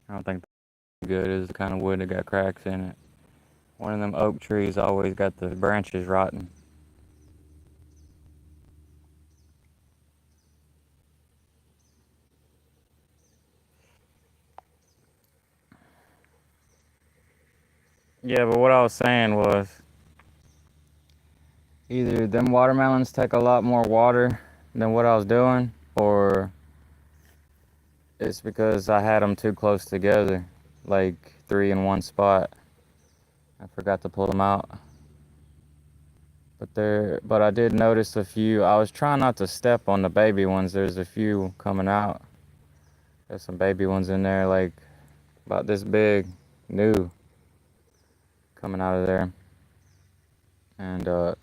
I don't think that's good. It's the kind of wood that got cracks in it. One of them oak trees always got the branches rotten. Yeah, but what I was saying was either them watermelons take a lot more water than what I was doing, or it's because I had them too close together, like 3 in 1 spot. I forgot to pull them out. But I did notice a few. I was trying not to step on the baby ones. There's a few coming out. There's some baby ones in there, like about this big, new, coming out of there. And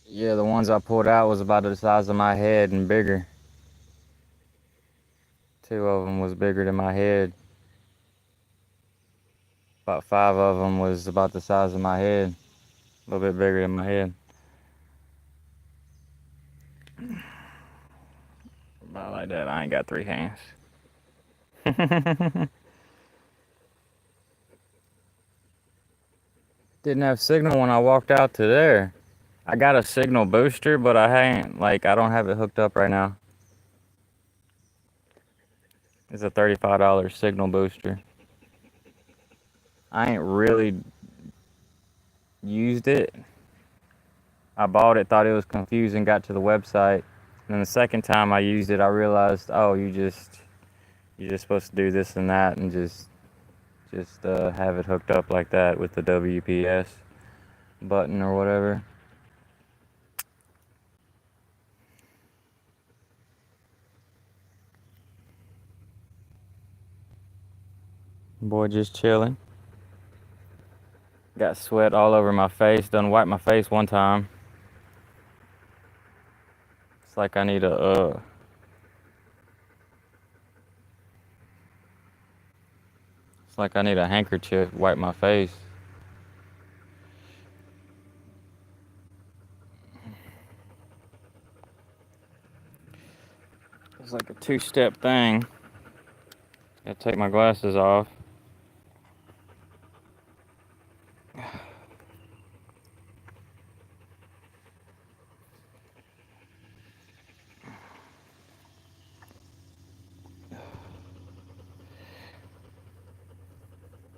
yeah, the ones I pulled out was about the size of my head and bigger. 2 of them was bigger than my head. About 5 of them was about the size of my head, a little bit bigger than my head. About like that. I ain't got 3 hands. Didn't have signal when I walked out to there. I got a signal booster, but I don't have it hooked up right now. It's a $35 signal booster. I ain't really used it. I bought it, thought it was confusing, got to the website. And then the second time I used it, I realized, oh, you're just supposed to do this and that, and just have it hooked up like that with the WPS button or whatever. Boy, just chilling. Got sweat all over my face. Done wiped my face one time. It's like I need it's like I need a handkerchief to wipe my face. It's like a two-step thing. Gotta take my glasses off.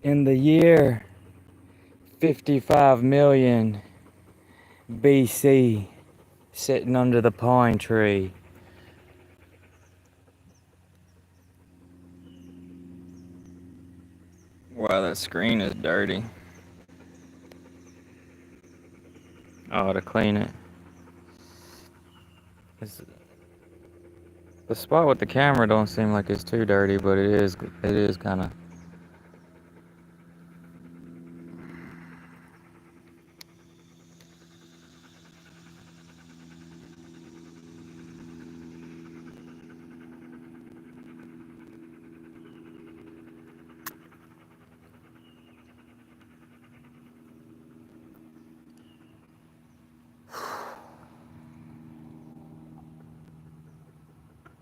In the year 55 million BC, sitting under the pine tree. Wow, that screen is dirty. Oh, to clean it. It's, the spot with the camera don't seem like it's too dirty, but it is kind of.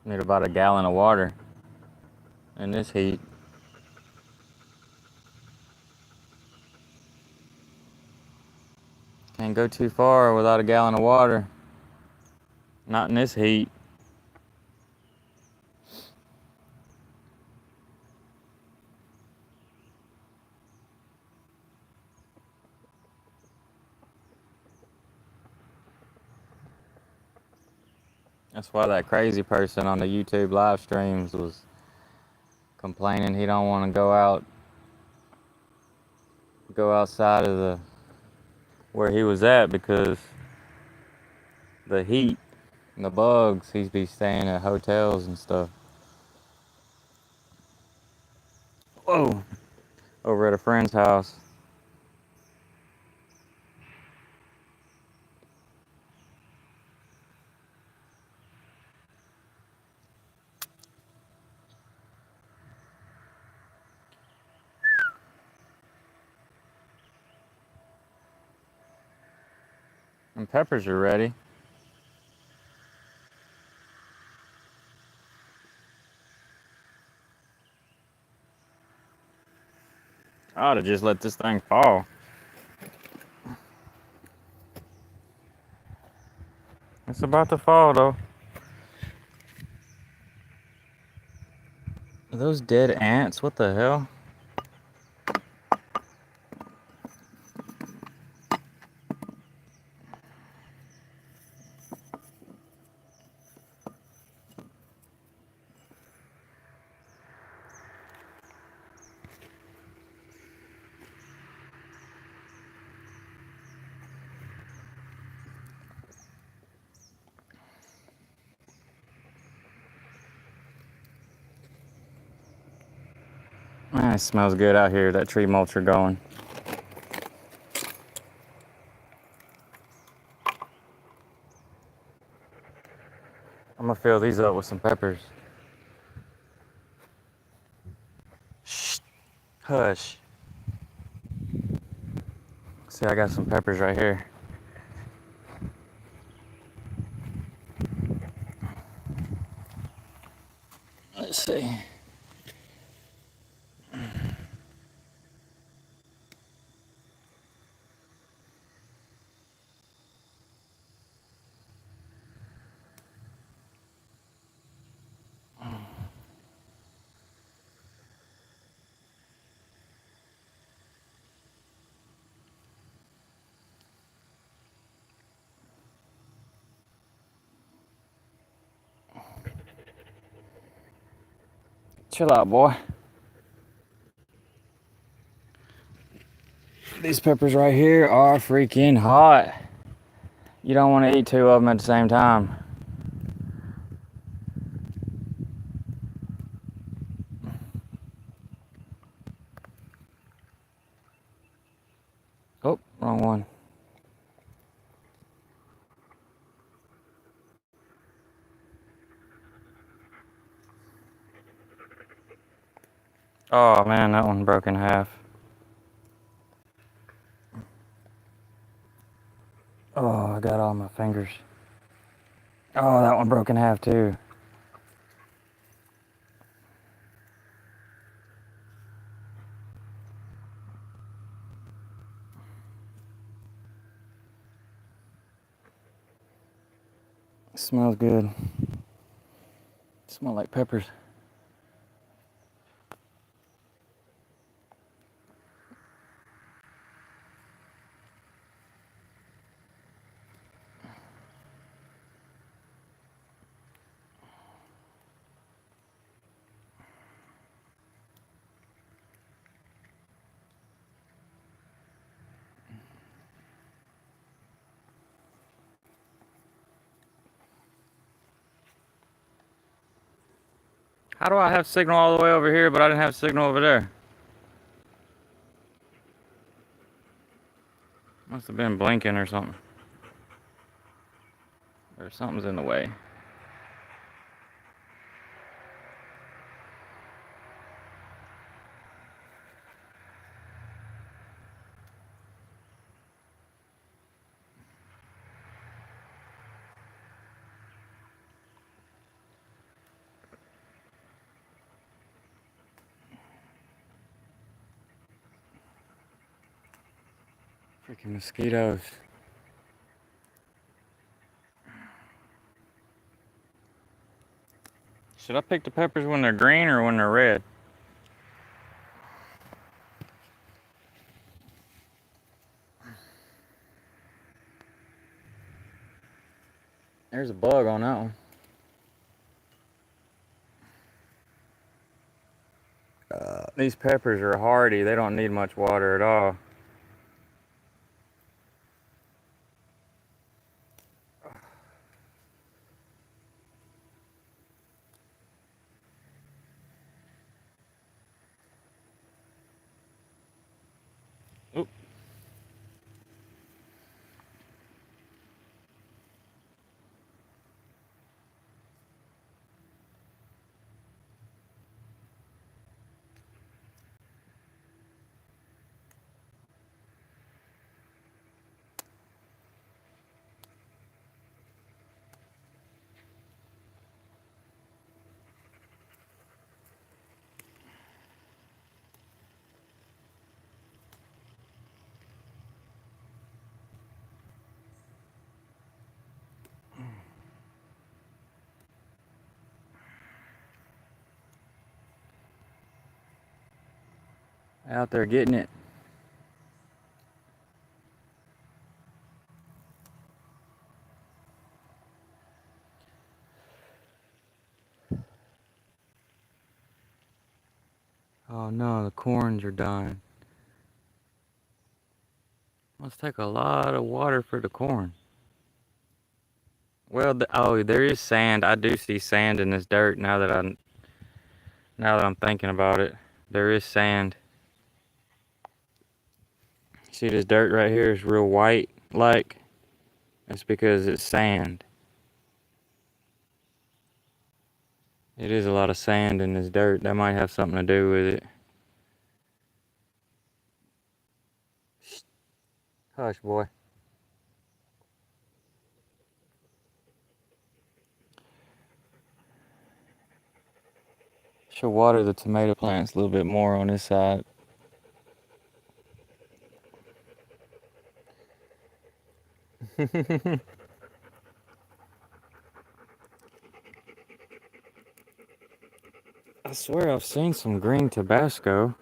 Need about a gallon of water in this heat. Can't go too far without a gallon of water. Not in this heat. That's why that crazy person on the YouTube live streams was complaining he don't want to go outside of the where he was at because the heat and the bugs. He'd be staying at hotels and stuff. Whoa! Over at a friend's house. And peppers are ready. I ought to just let this thing fall. It's about to fall though. Are those dead ants? What the hell? Man, it smells good out here, that tree mulcher going. I'm gonna fill these up with some peppers. Shh, hush. See, I got some peppers right here. Let's see. Chill out, boy. These peppers right here are freaking hot. You don't want to eat two of them at the same time. Oh, wrong one. Oh man, that one broke in half. Oh, I got all my fingers. Oh, that one broke in half too. It smells good. It smells like peppers. How do I have signal all the way over here, but I didn't have signal over there? Must have been blinking or something. Or something's in the way. Freaking mosquitoes. Should I pick the peppers when they're green or when they're red? There's a bug on that one. These peppers are hardy. They don't need much water at all. Oop. Out there getting it. Oh no, the corns are dying. Must take a lot of water for the corn. Well, oh, there is sand. I do see sand in this dirt now that I'm thinking about it. There is sand. See this dirt right here is real white like. That's because it's sand. It is a lot of sand in this dirt. That might have something to do with it. Hush, boy. Should water the tomato plants a little bit more on this side. I swear I've seen some green Tabasco.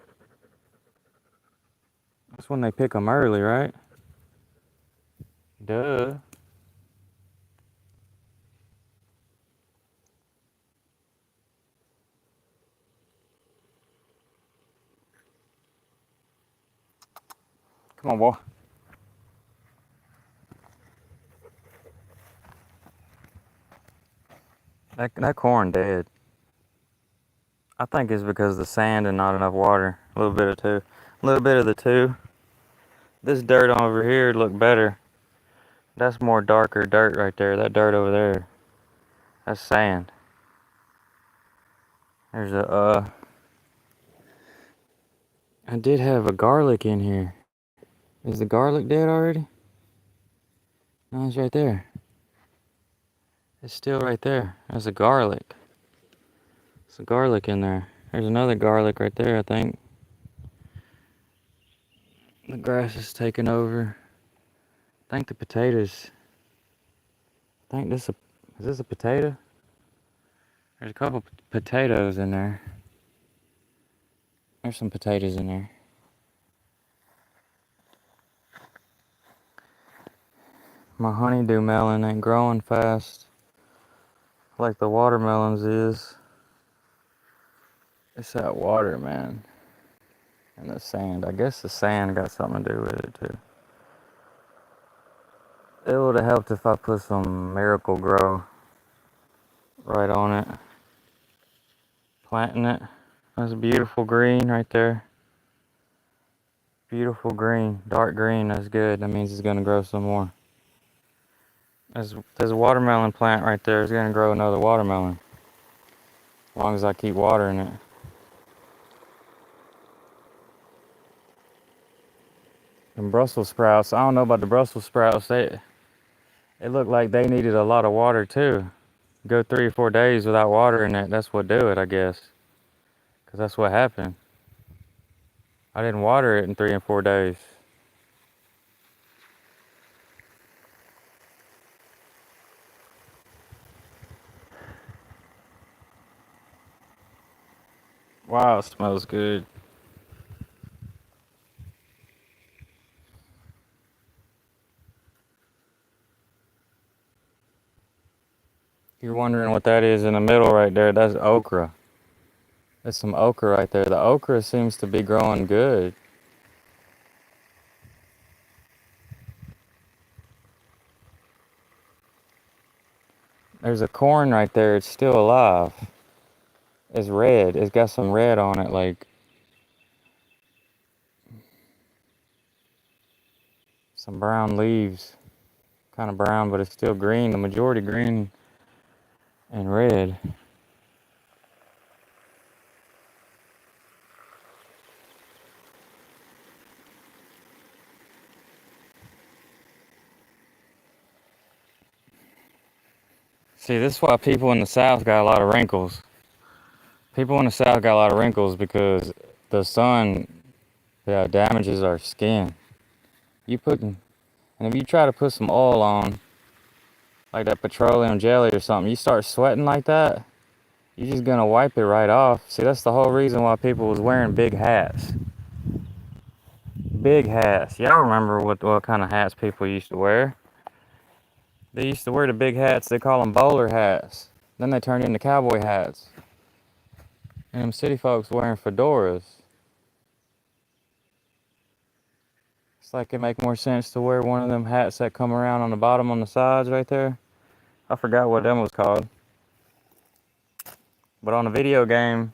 That's when they pick them early, right? Duh. Come on, boy. That corn dead. I think it's because of the sand and not enough water. A little bit of two. A little bit of the two. This dirt over here look better. That's more darker dirt right there. That dirt over there. That's sand. There's I did have a garlic in here. Is the garlic dead already? No, it's right there. It's still right there. There's a garlic. There's a garlic in there. There's another garlic right there, I think. The grass is taking over. I think the potatoes. I think is this a potato? There's a couple potatoes in there. There's some potatoes in there. My honeydew melon ain't growing fast like the watermelons is. It's that water, man. And the sand. I guess the sand got something to do with it too. It would have helped if I put some Miracle-Gro right on it. Planting it. That's beautiful green right there. Beautiful green. Dark green, that's good. That means it's gonna grow some more. There's a watermelon plant right there. It's gonna grow another watermelon. As long as I keep watering it. And Brussels sprouts, I don't know about the Brussels sprouts. It looked like they needed a lot of water too. Go 3 or 4 days without watering it. That's what do it, I guess. Because that's what happened. I didn't water it in 3 and 4 days. Wow, it smells good. You're wondering what that is in the middle right there. That's okra. There's some okra right there. The okra seems to be growing good. There's a corn right there. It's still alive. It's red. It's got some red on it, like some brown leaves. Kind of brown, but it's still green. The majority green and red. See, this is why people in the South got a lot of wrinkles. People in the South got a lot of wrinkles because the sun damages our skin. And if you try to put some oil on, like that petroleum jelly or something, you start sweating like that, you're just gonna wipe it right off. See, that's the whole reason why people was wearing big hats. big hats. Y'all remember what kind of hats people used to wear? They used to wear the big hats. They call them bowler hats. Then they turned into cowboy hats. And them city folks wearing fedoras. It's like it make more sense to wear one of them hats that come around on the bottom on the sides right there. I forgot what them was called. But on the video game,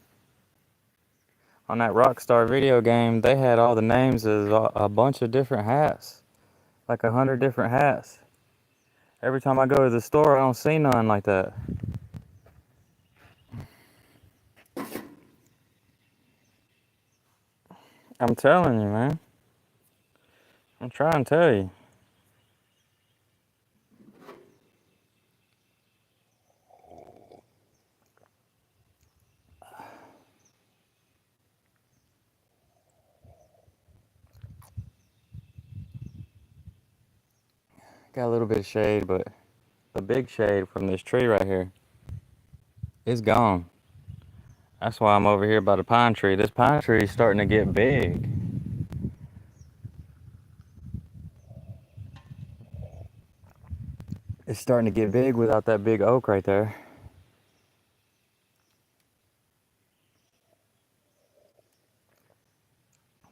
on that Rockstar video game, they had all the names of a bunch of different hats. Like 100 different hats. Every time I go to the store, I don't see none like that. I'm telling you, man. I'm trying to tell you. Got a little bit of shade, but the big shade from this tree right here is gone. That's why I'm over here by the pine tree. This pine tree is starting to get big. It's starting to get big without that big oak right there.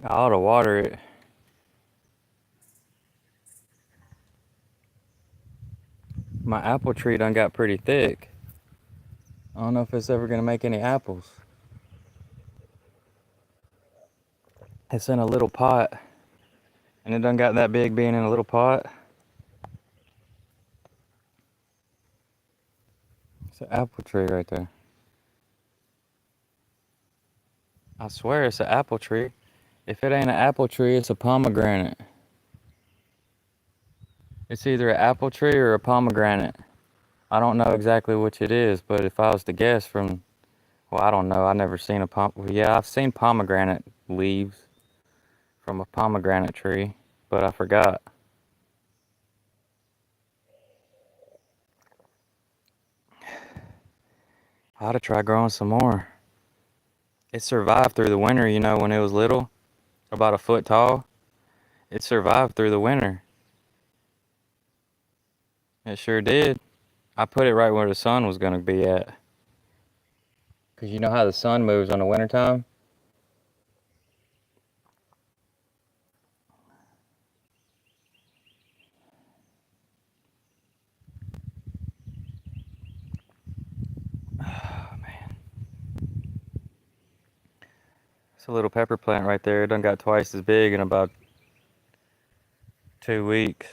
I ought to water it. My apple tree done got pretty thick. I don't know if it's ever gonna make any apples. It's in a little pot, and it done got that big being in a little pot. It's an apple tree right there. I swear it's an apple tree. If it ain't an apple tree, it's a pomegranate. It's either an apple tree or a pomegranate. I don't know exactly which it is, but if I was to guess from, well, I don't know. I've never seen yeah, I've seen pomegranate leaves from a pomegranate tree, but I forgot. I ought to try growing some more. It survived through the winter, you know, when it was little, about a foot tall. It survived through the winter. It sure did. I put it right where the sun was going to be at. Because you know how the sun moves on the wintertime? Oh, man. It's a little pepper plant right there. It done got twice as big in about 2 weeks.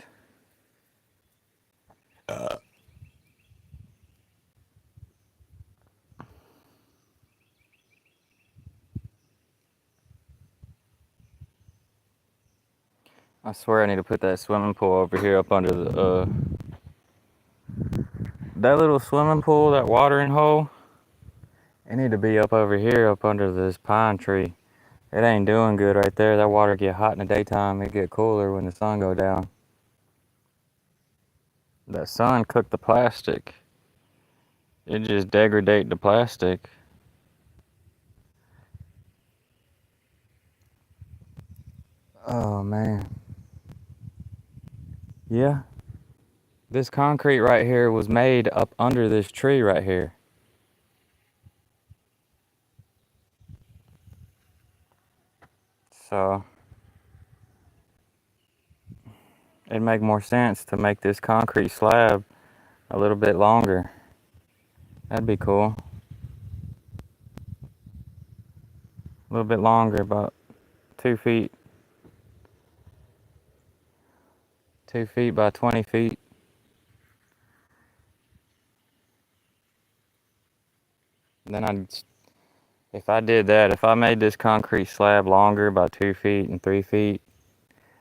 I swear I need to put that swimming pool over here up under the, that little swimming pool, that watering hole, it need to be up over here up under this pine tree. It ain't doing good right there. That water get hot in the daytime. It get cooler when the sun go down. That sun cooked the plastic. It just degradate the plastic. Oh, man. Yeah. This concrete right here was made up under this tree right here. So it'd make more sense to make this concrete slab a little bit longer. That'd be cool. A little bit longer, about 2 feet. 2 feet by 20 feet. Then if I did that, if I made this concrete slab longer by 2 feet and 3 feet,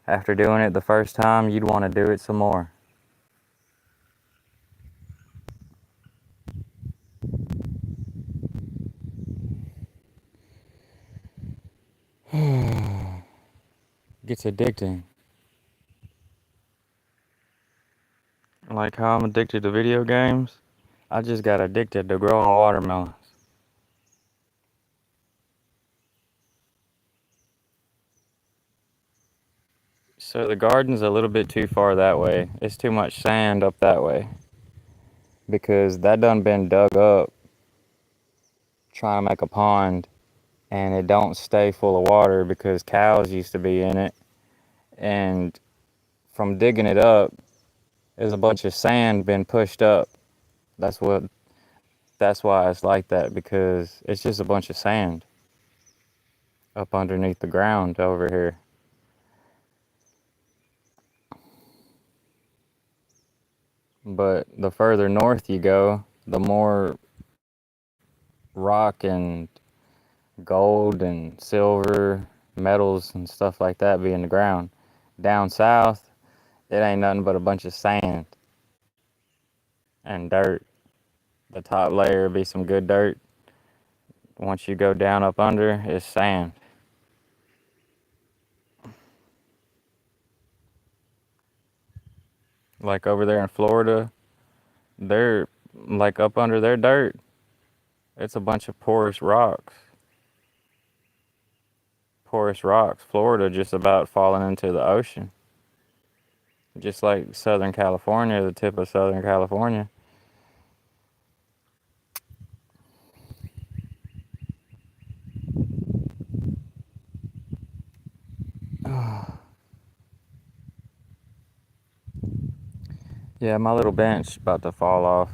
after doing it the first time, you'd want to do it some more. Gets addicting. Like how I'm addicted to video games, I just got addicted to growing watermelons. So the garden's a little bit too far that way. It's too much sand up that way because that done been dug up trying to make a pond, and it don't stay full of water because cows used to be in it. And from digging it up, there's a bunch of sand been pushed up. That's what. That's why it's like that, because it's just a bunch of sand up underneath the ground over here. But the further north you go, the more rock and gold and silver, metals and stuff like that be in the ground. Down south, it ain't nothing but a bunch of sand and dirt. The top layer be some good dirt. Once you go down up under, it's sand. Like over there in Florida, they're like up under their dirt. It's a bunch of porous rocks. Porous rocks. Florida just about falling into the ocean. Just like Southern California, the tip of Southern California. Yeah, my little bench about to fall off.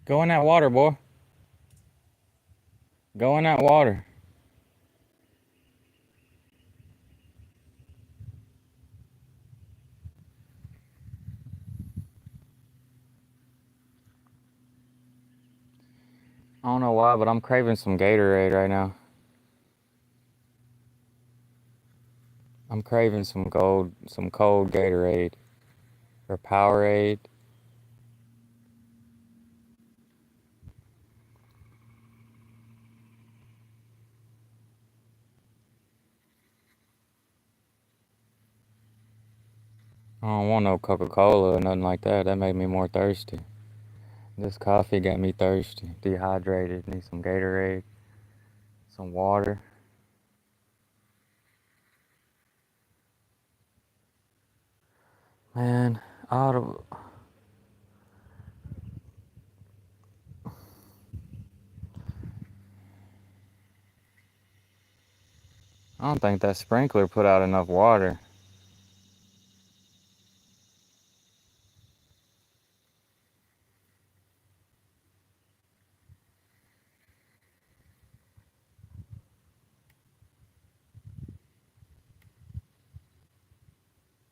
Go in that water, boy. Go in that water. I don't know why, but I'm craving some Gatorade right now. I'm craving some cold Gatorade or Powerade. I don't want no Coca-Cola or nothing like that. That made me more thirsty. This coffee got me thirsty, dehydrated. Need some Gatorade, some water. Man, I oughta, I don't think that sprinkler put out enough water.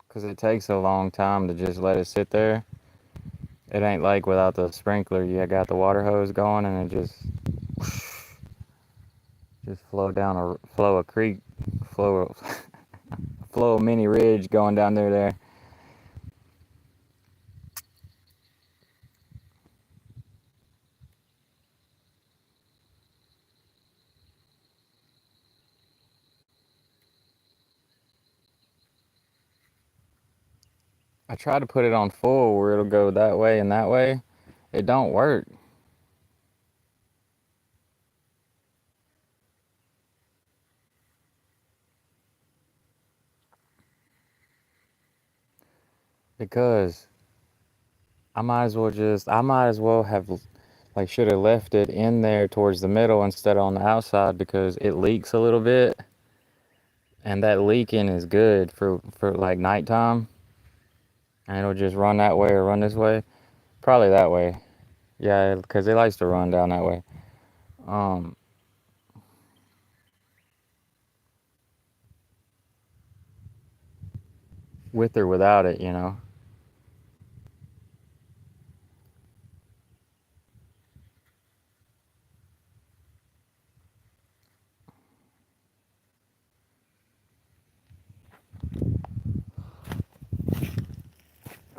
Because it takes a long time to just let it sit there. It ain't like without the sprinkler, you got the water hose going and it just flow a creek, flow a, flow a mini ridge going down there. I try to put it on full where it'll go that way and that way. It don't work. Because I might as well have, like, should have left it in there towards the middle instead of on the outside because it leaks a little bit. And that leaking is good for like nighttime. And it'll just run that way or run this way. Probably that way. Yeah, because it likes to run down that way. Um, with or without it, you know.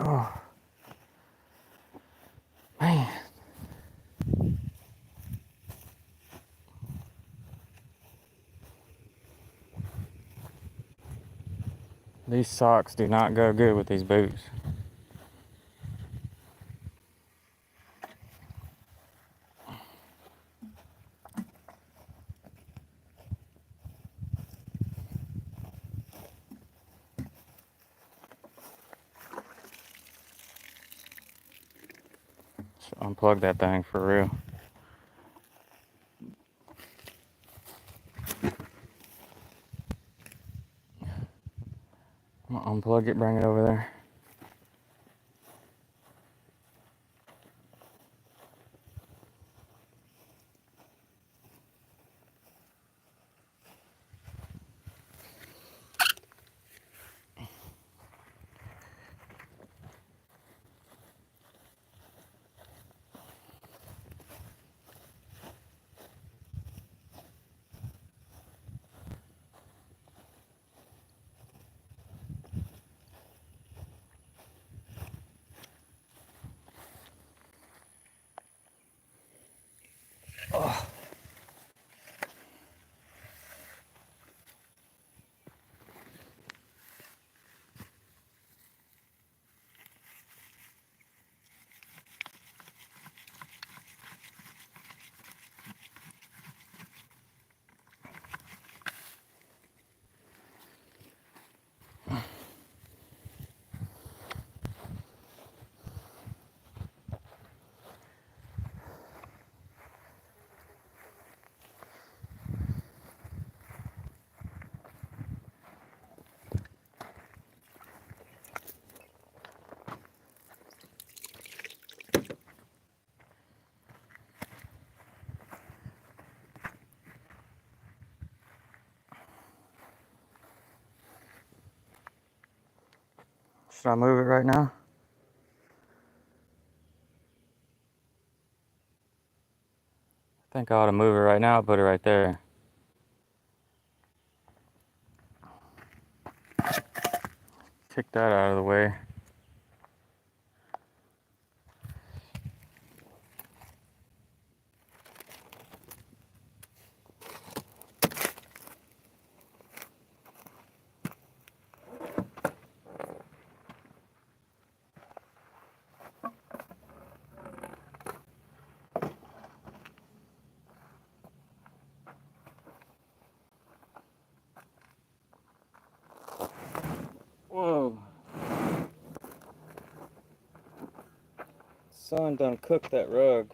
Oh, man. These socks do not go good with these boots. So unplug that thing for real. I'm gonna unplug it, bring it over there. Oh. Should I move it right now? I think I ought to move it right now, put it right there. Kick that out of the way. Whoa. Sun done cooked that rug.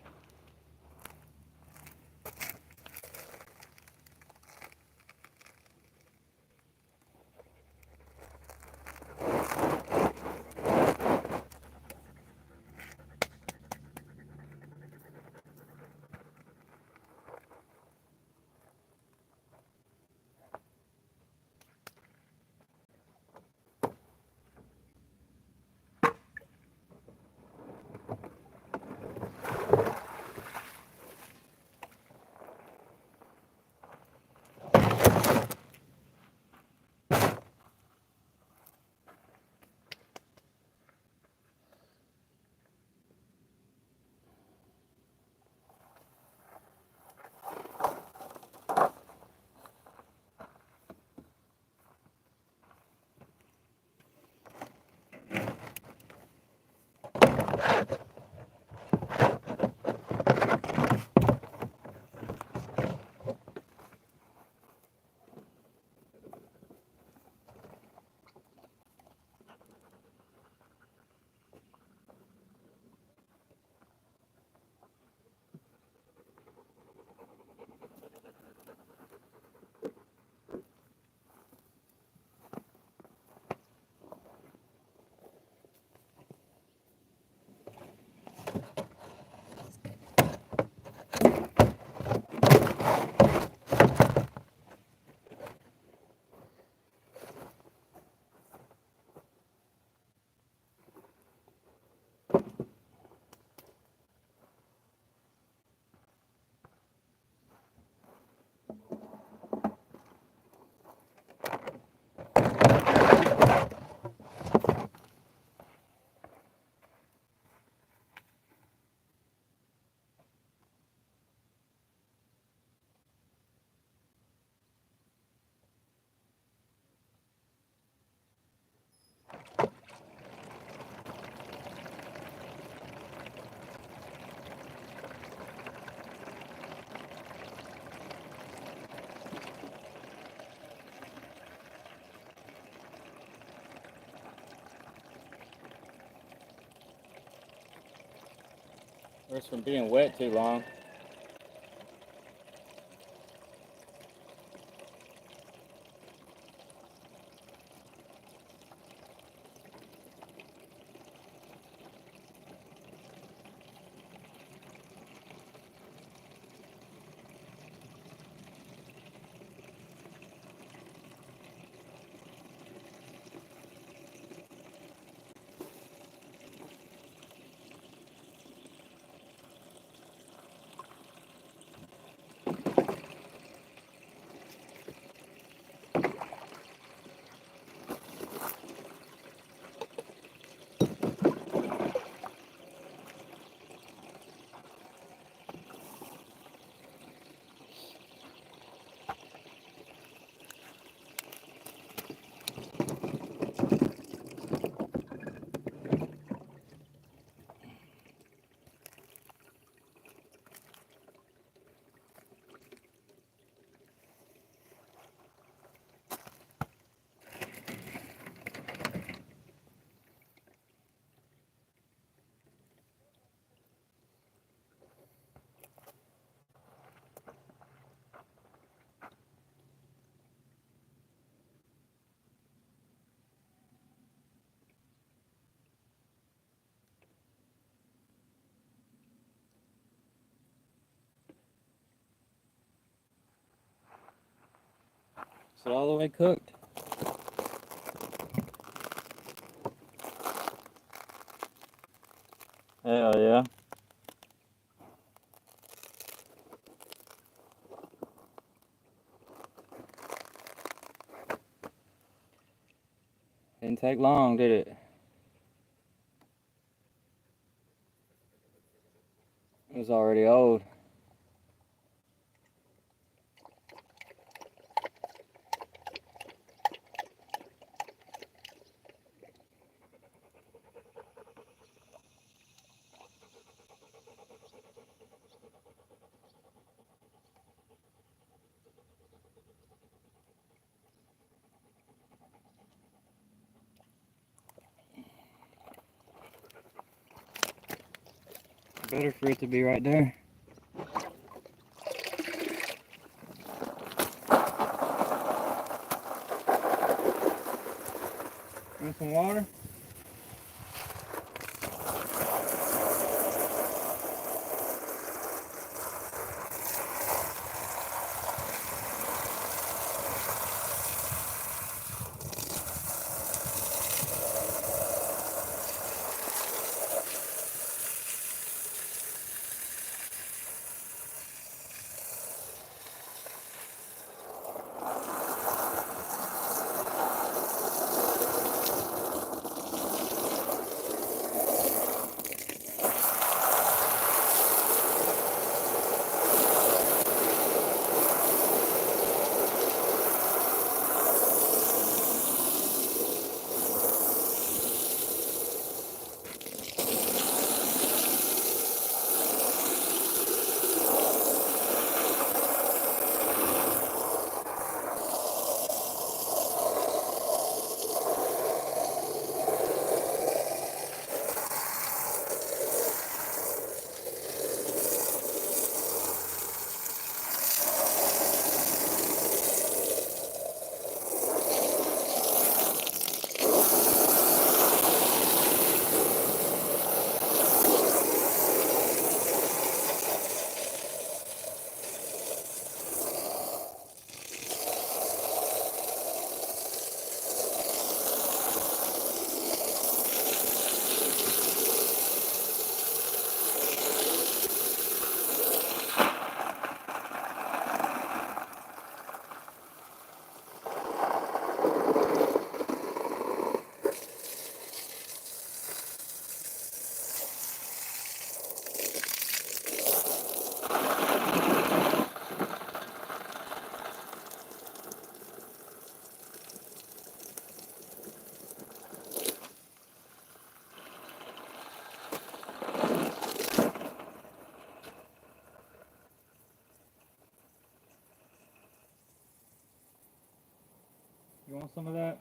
Or it's from being wet too long. Is it all the way cooked? Hell yeah. Didn't take long, did it? It was already old. Better for it to be right there. Want some water? You want some of that?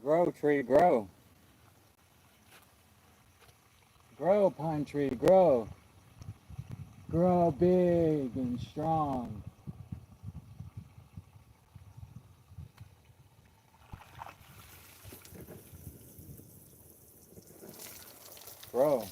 Grow, tree, grow. Grow, pine tree, grow. Grow big and strong. Grow.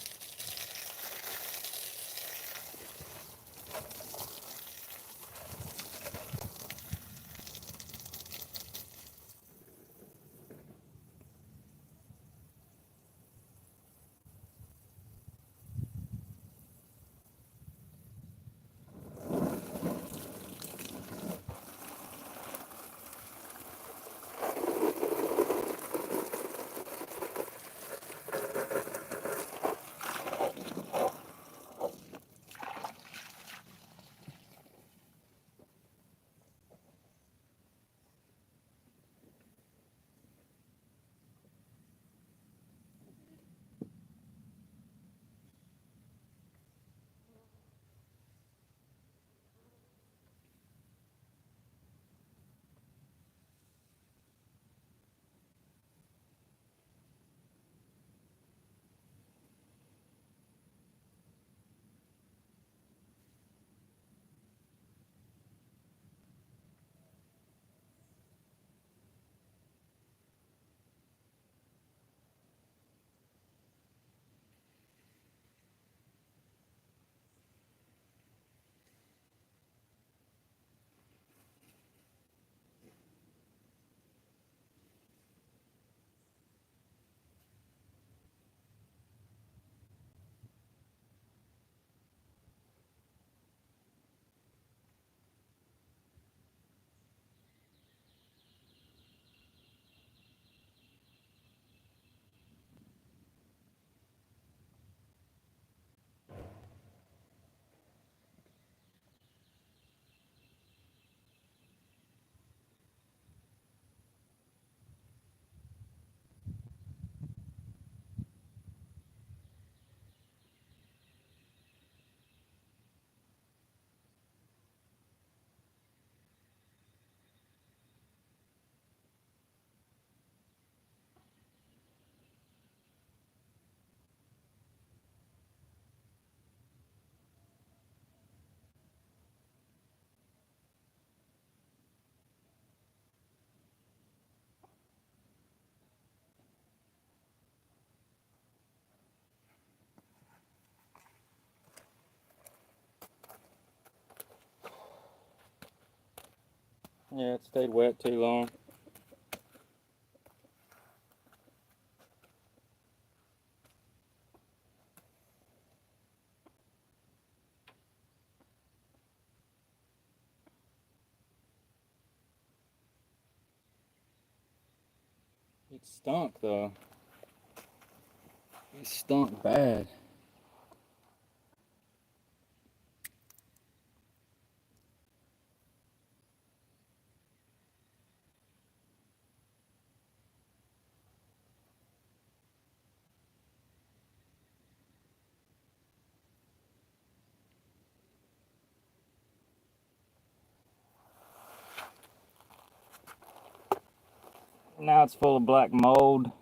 Yeah, it stayed wet too long. It stunk though. It stunk bad. Now it's full of black mold.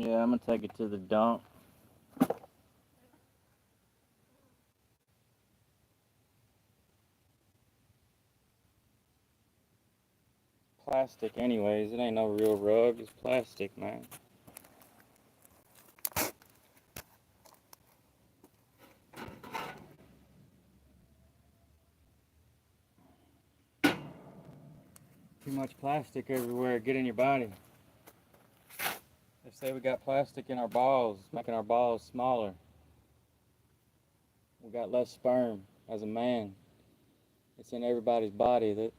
Yeah, I'm gonna take it to the dump. Plastic anyways, it ain't no real rug, it's plastic, man. Too much plastic everywhere, get in your body. They say we got plastic in our balls, making our balls smaller. We got less sperm as a man. It's in everybody's body.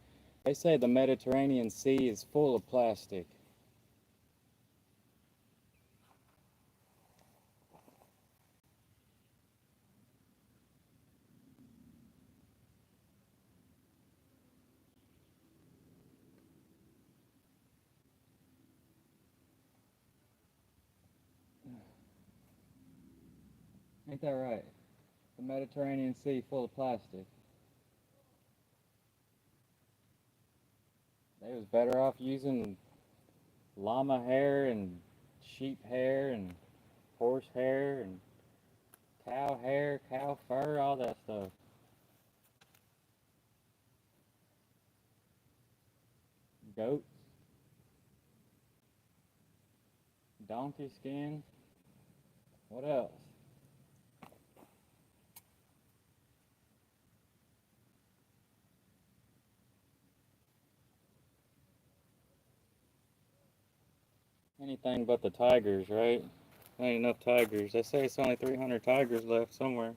They say the Mediterranean Sea is full of plastic. Ain't that right? The Mediterranean Sea full of plastic. They was better off using llama hair and sheep hair and horse hair and cow hair, cow fur, all that stuff. Goats, donkey skin. What else? Anything but the tigers, right? There ain't enough tigers. They say it's only 300 tigers left somewhere.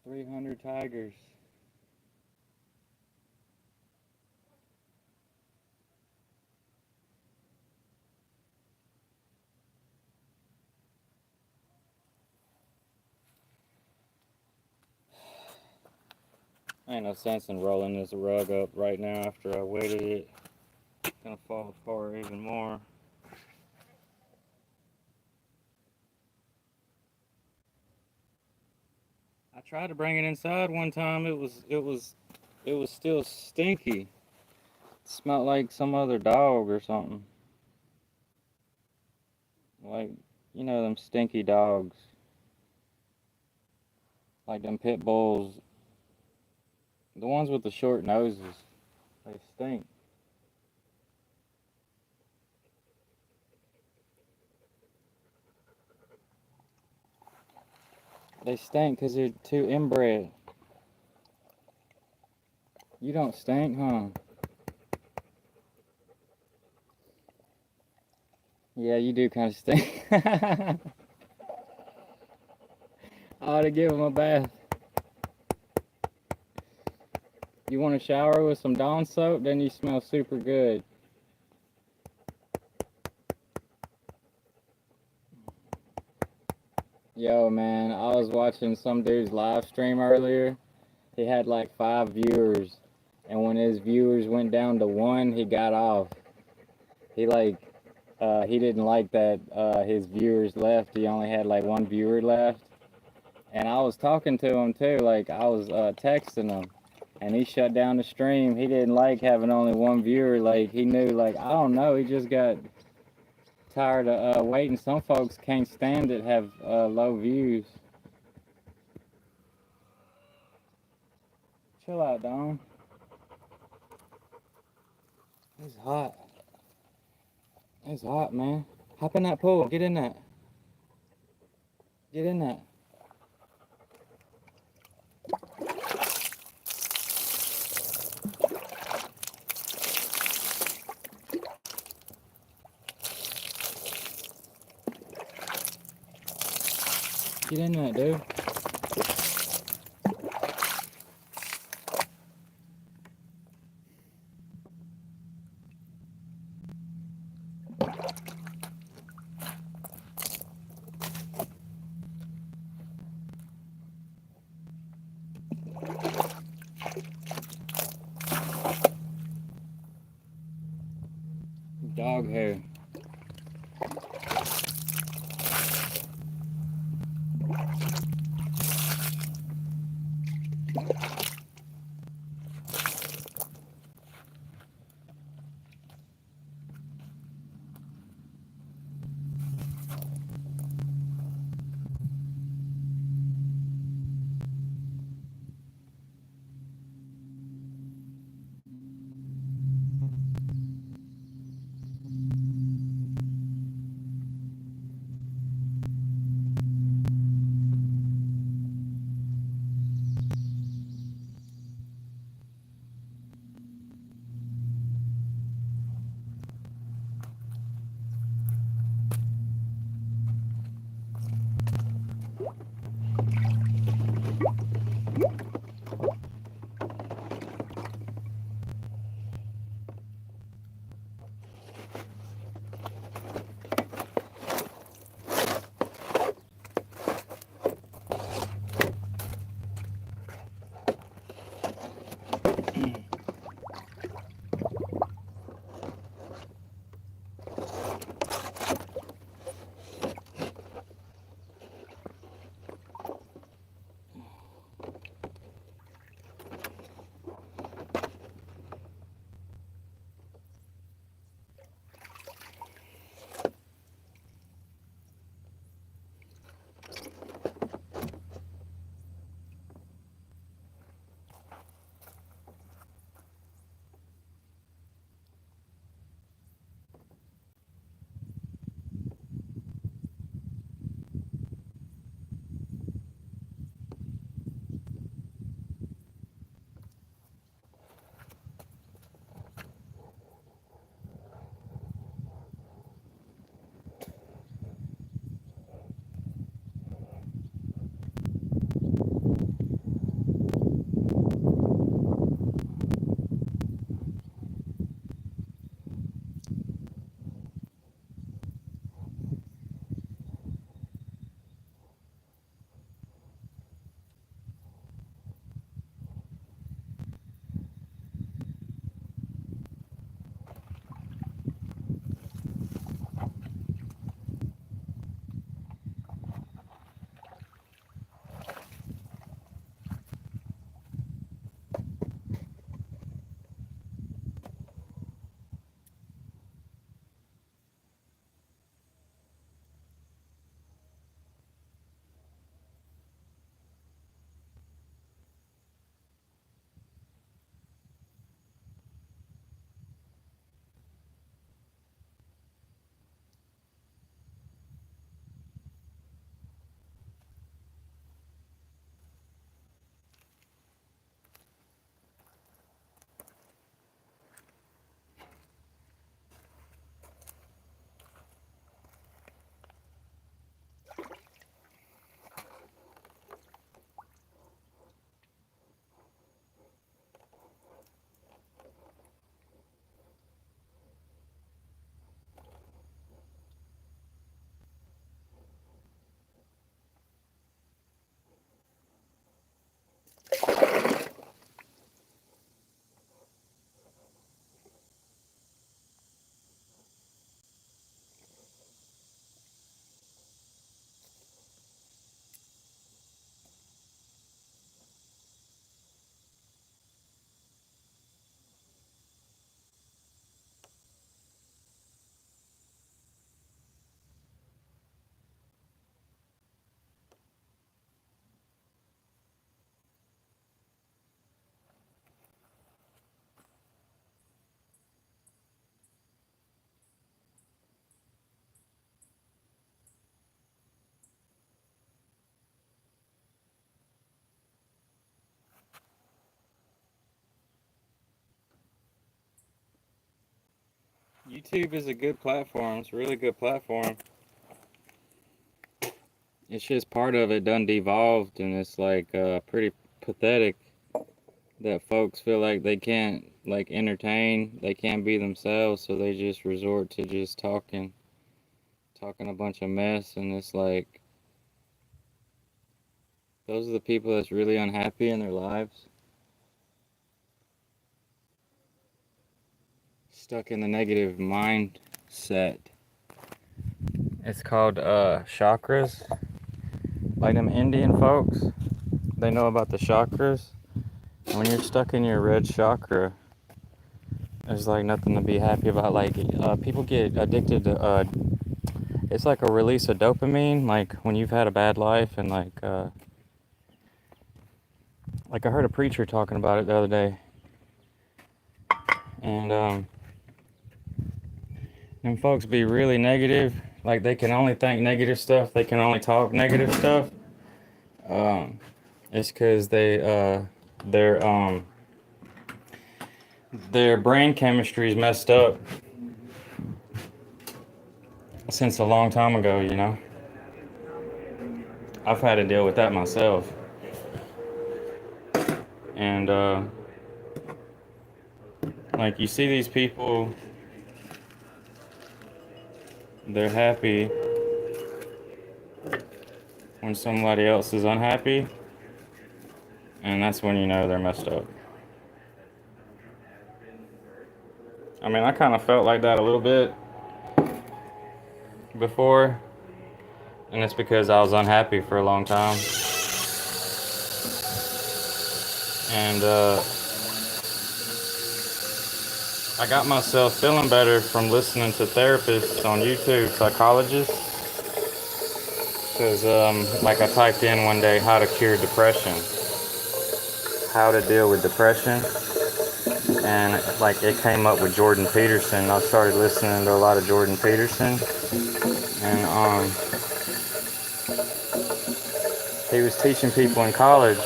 300 tigers. Ain't no sense in rolling this rug up right now after I weighted it. It's gonna fall apart even more. I tried to bring it inside one time. It was still stinky. It smelled like some other dog or something. Like, you know them stinky dogs. Like them pit bulls. The ones with the short noses. They stink. They stink because they're too inbred. You don't stink, huh? Yeah, you do kind of stink. I ought to give him a bath. You want to shower with some Dawn soap? Then you smell super good. Yo, man, I was watching some dude's live stream earlier. He had like 5 viewers, and when his viewers went down to one, he got off. He like, he didn't like that his viewers left. He only had like one viewer left, and I was talking to him too. Like I was texting him, and he shut down the stream. He didn't like having only one viewer. Like he knew, like I don't know, he just got tired of waiting. Some folks can't stand it, have low views. Chill out, Don. It's hot. It's hot, man. Hop in that pool. Get in that. Get in that. Get in that, dude. Dog hair. YouTube is a good platform. It's a really good platform. It's just part of it done devolved, and it's like pretty pathetic that folks feel like they can't like entertain, they can't be themselves, so they just resort to just talking a bunch of mess, and it's like those are the people that's really unhappy in their lives, stuck in the negative mindset. It's called chakras. Like them Indian folks, they know about the chakras. When you're stuck in your red chakra, there's like nothing to be happy about. Like people get addicted to it's like a release of dopamine, like when you've had a bad life, and like I heard a preacher talking about it the other day, and them folks be really negative, like they can only think negative stuff, they can only talk negative stuff. It's because their brain chemistry is messed up since a long time ago, you know. I've had to deal with that myself. And like you see these people, they're happy when somebody else is unhappy, and that's when you know they're messed up. I mean, I kind of felt like that a little bit before, and it's because I was unhappy for a long time. And I got myself feeling better from listening to therapists on YouTube, psychologists, because like I typed in one day how to cure depression, how to deal with depression, and like it came up with Jordan Peterson. I started listening to a lot of Jordan Peterson, and he was teaching people in college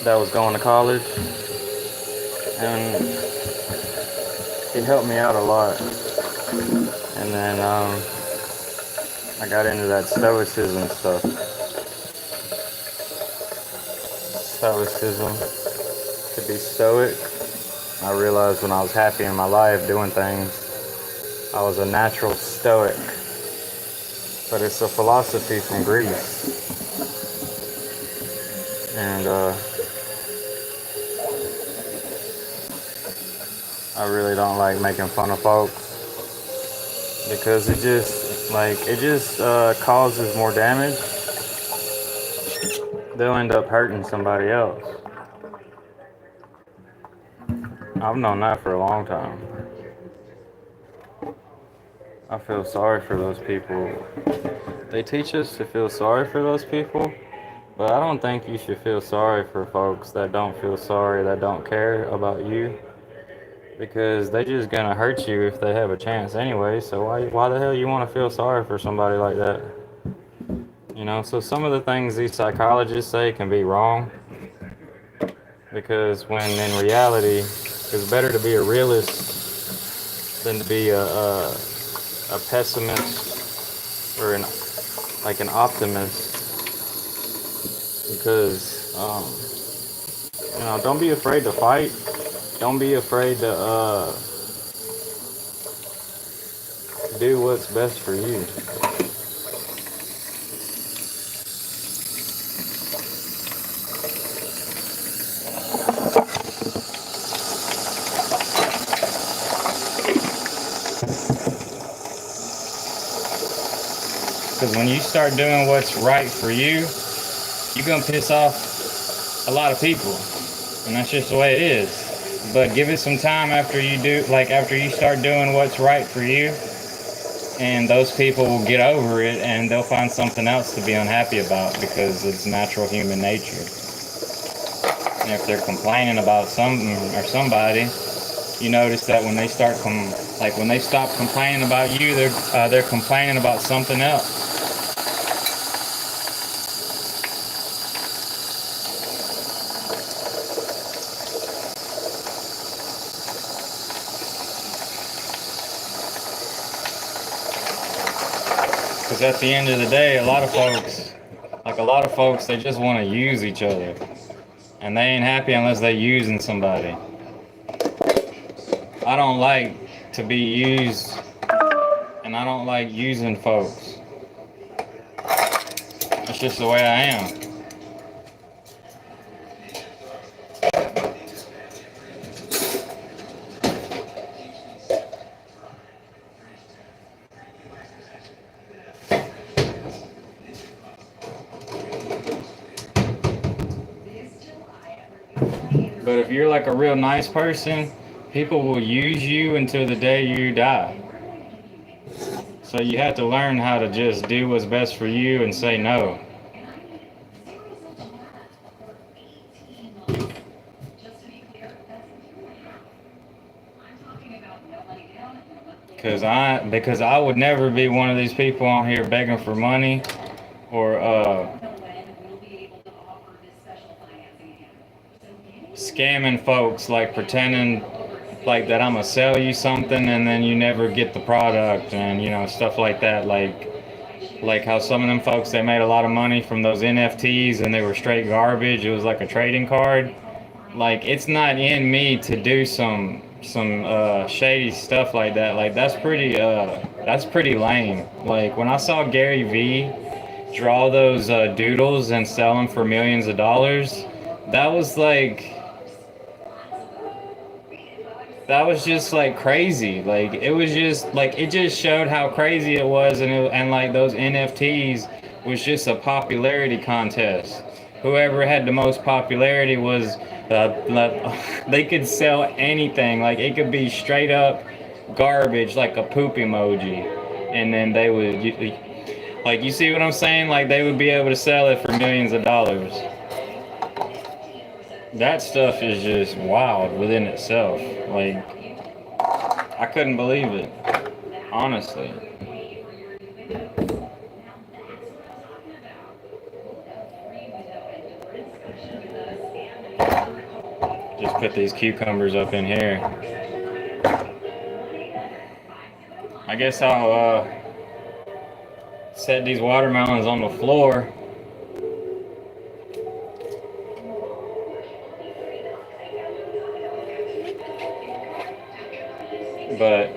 that was going to college, and it helped me out a lot. And then I got into that stoicism stuff. Stoicism, to be stoic. I realized when I was happy in my life doing things, I was a natural stoic. But it's a philosophy from Greece. And I really don't like making fun of folks because it just causes more damage. They'll end up hurting somebody else. I've known that for a long time. I feel sorry for those people. They teach us to feel sorry for those people, but I don't think you should feel sorry for folks that don't feel sorry, that don't care about you, because they just gonna hurt you if they have a chance anyway. So why the hell you want to feel sorry for somebody like that? You know, so some of the things these psychologists say can be wrong, because when in reality, it's better to be a realist than to be a pessimist or an optimist, because you know, don't be afraid to fight. Don't be afraid to do what's best for you. Because when you start doing what's right for you, you're gonna piss off a lot of people, and that's just the way it is. But give it some time after after you start doing what's right for you, and those people will get over it, and they'll find something else to be unhappy about, because it's natural human nature. And if they're complaining about something or somebody, you notice that when they when they stop complaining about you, they're complaining about something else. Because at the end of the day, a lot of folks, they just want to use each other. And they ain't happy unless they using somebody. I don't like to be used, and I don't like using folks. That's just the way I am. But if you're like a real nice person, people will use you until the day you die. So you have to learn how to just do what's best for you and say no. Because I would never be one of these people on here begging for money or scamming folks, like pretending like that I'm gonna sell you something and then you never get the product, and stuff like that. Like how some of them folks, they made a lot of money from those NFTs and they were straight garbage. It was like a trading card. Like, it's not in me to do some shady stuff like that. Like, that's pretty lame. Like, when I saw Gary Vee draw those doodles and sell them for millions of dollars, that was like that was just like crazy. Like, it was just like, it just showed how crazy it was. And like those NFTs was just a popularity contest. Whoever had the most popularity was they could sell anything. Like, it could be straight up garbage, like a poop emoji, and then they would like, you see what I'm saying? Like, they would be able to sell it for millions of dollars. That stuff is just wild within itself. Like, I couldn't believe it, honestly. Just put these cucumbers up in here. I guess I'll set these watermelons on the floor. But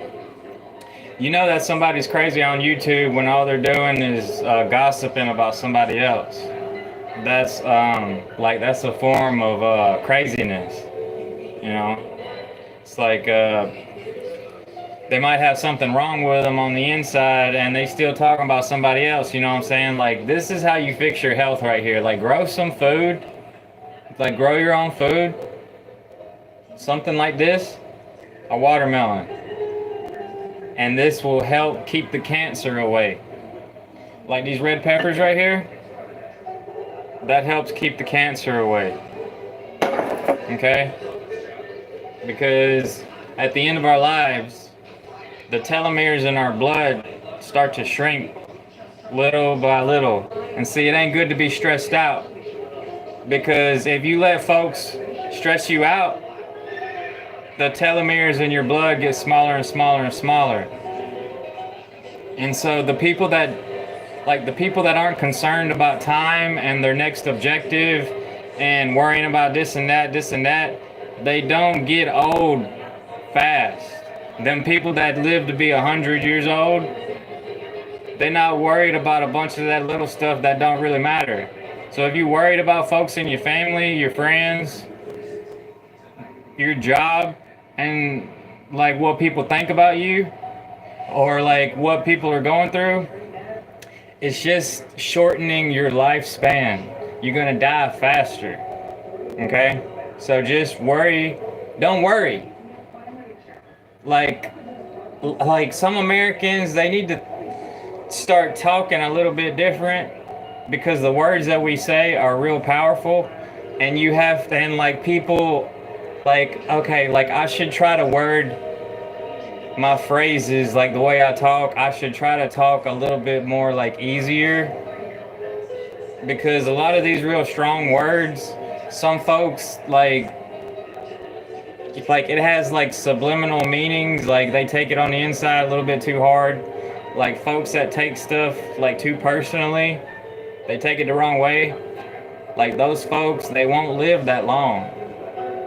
you know that somebody's crazy on YouTube when all they're doing is gossiping about somebody else. That's that's a form of craziness. It's like they might have something wrong with them on the inside, and they still talking about somebody else. You know what I'm saying? Like, this is how you fix your health right here. Like, grow some food. Like, grow your own food. Something like this, a watermelon. And this will help keep the cancer away. Like these red peppers right here, that helps keep the cancer away. Okay? Because at the end of our lives, the telomeres in our blood start to shrink little by little. And see, it ain't good to be stressed out. Because if you let folks stress you out, the telomeres in your blood get smaller and smaller and smaller. And so the people that aren't concerned about time and their next objective and worrying about this and that, they don't get old fast. Them people that live to be 100 years old, they're not worried about a bunch of that little stuff that don't really matter. So if you're worried about folks in your family, your friends, your job, and like what people think about you, or like what people are going through, it's just shortening your lifespan. You're gonna die faster. Okay? So just don't worry. Like some Americans, they need to start talking a little bit different, because the words that we say are real powerful, and you have to, and like people, okay, I should try to word my phrases, like the way I talk, I should try to talk a little bit more easier, because a lot of these real strong words, some folks it has subliminal meanings, like they take it on the inside a little bit too hard, like folks that take stuff like too personally, they take it the wrong way. Like those folks, they won't live that long.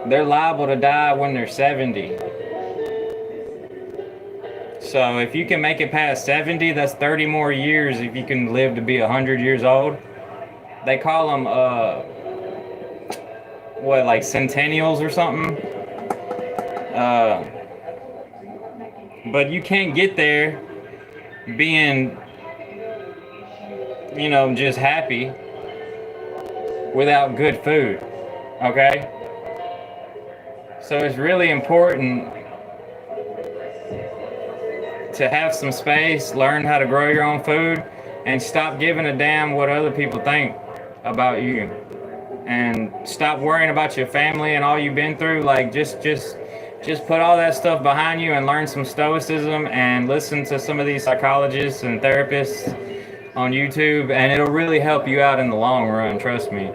They're liable to die when they're 70. So if you can make it past 70, that's 30 more years if you can live to be 100 years old. They call them, what, like centennials or something? Uh, but you can't get there being, just happy without good food, okay? So it's really important to have some space, learn how to grow your own food, and stop giving a damn what other people think about you. And stop worrying about your family and all you've been through. Like just put all that stuff behind you and learn some stoicism and listen to some of these psychologists and therapists on YouTube, and it'll really help you out in the long run, trust me.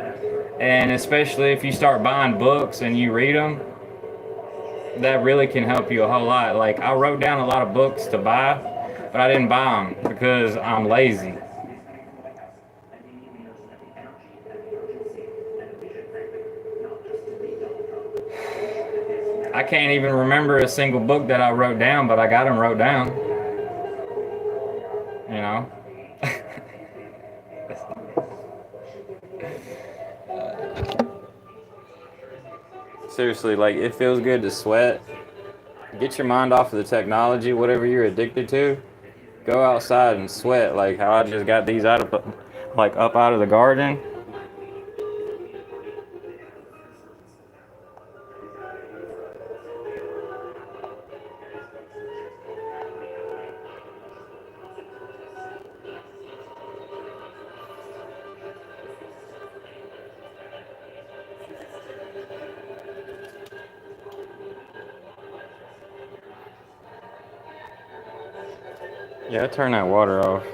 And especially if you start buying books and you read them, that really can help you a whole lot. Like I wrote down a lot of books to buy, but I didn't buy them because I'm lazy. I can't even remember a single book that I wrote down, but I got them wrote down. You know? Seriously, like it feels good to sweat. Get your mind off of the technology, whatever you're addicted to. Go outside and sweat, like how I just got these out of, like up out of the garden. Yeah, turn that water off.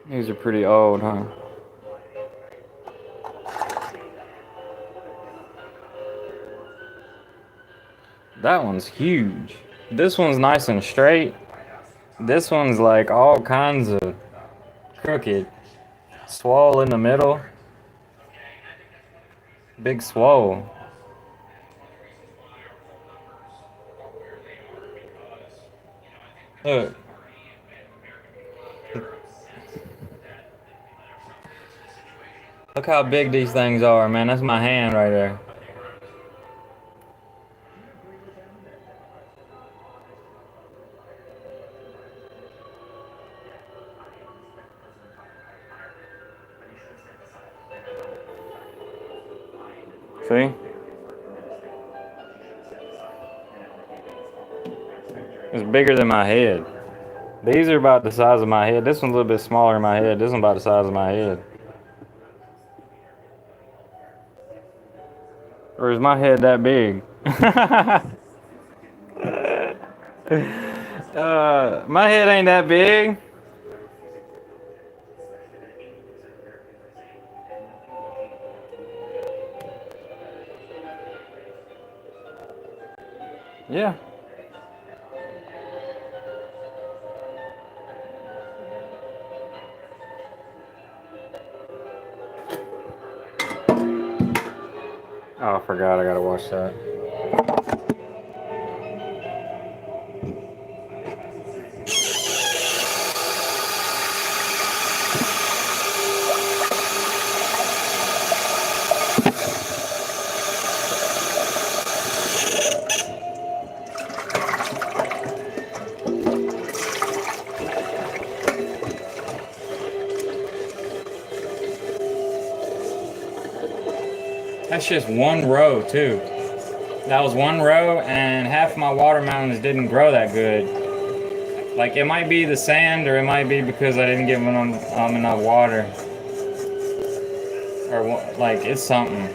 These are pretty old, huh? That one's huge. This one's nice and straight. This one's like all kinds of crooked. Swole in the middle. Big swole. Look. Look how big these things are, man. That's my hand right there. See? It's bigger than my head. These are about the size of my head. This one's a little bit smaller than my head. This one's about the size of my head. Or is my head that big? My head ain't that big. Yeah. Oh, I forgot. I gotta wash that. That's just one row, too. That was one row, and half of my watermelons didn't grow that good. Like, it might be the sand, or it might be because I didn't give them enough water. Or, like, it's something.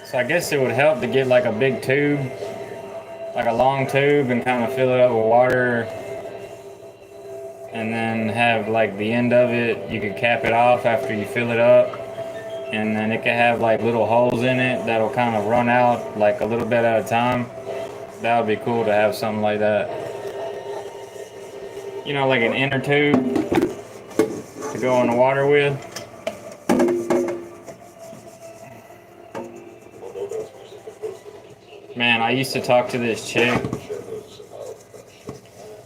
So I guess it would help to get, like, a big tube. Like a long tube, and kind of fill it up with water. And then have like the end of it, you could cap it off after you fill it up, and then it can have like little holes in it that'll kind of run out like a little bit at a time. That would be cool to have something like that. You know, like an inner tube to go in the water with. Man, I used to talk to this chick.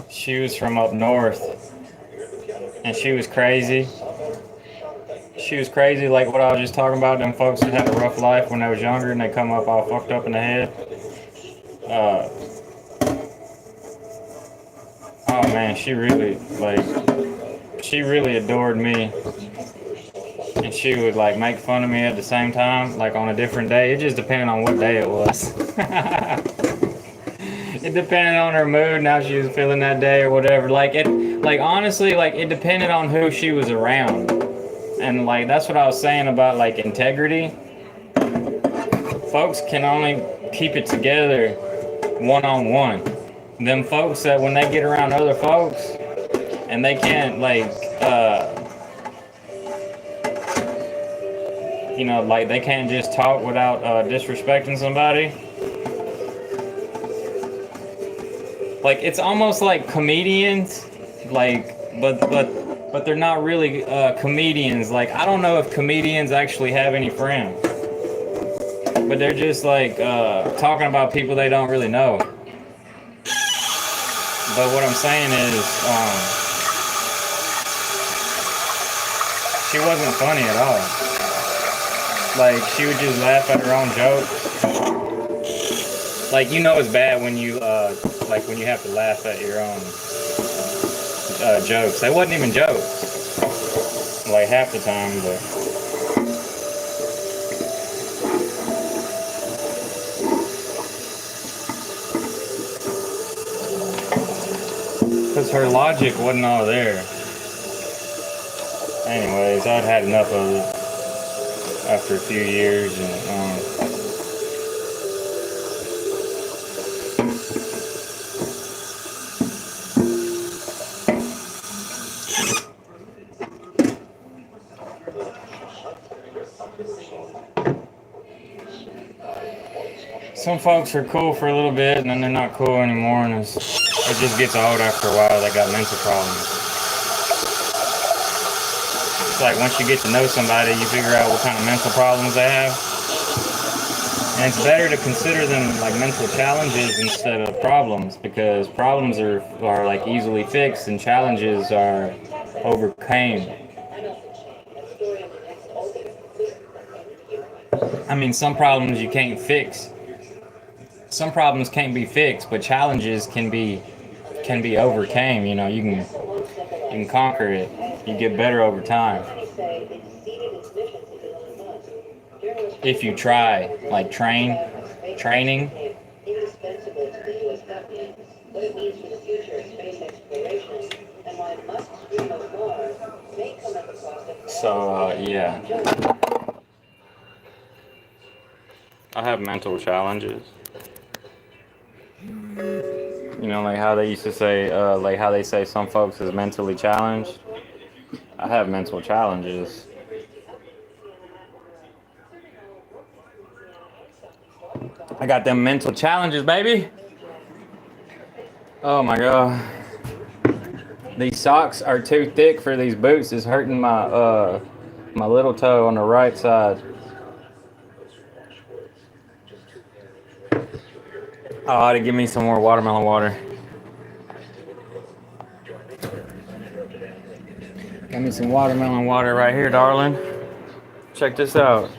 She was from up north, and she was crazy. She was crazy, like what I was just talking about. Them folks that had a rough life when they was younger, and they come up all fucked up in the head. Oh man, she really adored me, and she would like make fun of me at the same time, like on a different day. It just depended on what day it was. It depended on her mood and how she was feeling that day or whatever. Like honestly, like it depended on who she was around. And like that's what I was saying about like integrity. Folks can only keep it together one-on-one. Them folks that when they get around other folks and they can't like you know, like they can't just talk without disrespecting somebody. Like it's almost like comedians, like but they're not really comedians. Like I don't know if comedians actually have any friends, but they're just like talking about people they don't really know. But what I'm saying is, she wasn't funny at all. Like she would just laugh at her own jokes. Like you know it's bad when you like when you have to laugh at your own jokes. They wasn't even jokes. Like half the time, but because her logic wasn't all there. Anyways, I'd had enough of it after a few years, and some folks are cool for a little bit, and then they're not cool anymore, and it just gets old after a while. They got mental problems. It's like once you get to know somebody, you figure out what kind of mental problems they have. And it's better to consider them like mental challenges instead of problems, because problems are like easily fixed and challenges are overcame. I mean, some problems you can't fix. Some problems can't be fixed, but challenges can be overcame. You know, you can conquer it. You get better over time if you try. Like training. So yeah, I have mental challenges. You know, like how they used to say, like how they say some folks is mentally challenged. I have mental challenges. I got them mental challenges, baby. Oh my god. These socks are too thick for these boots. It's hurting my my little toe on the right side. Oh, I ought to give me some more watermelon water. Got me some watermelon water right here, darling. Check this out.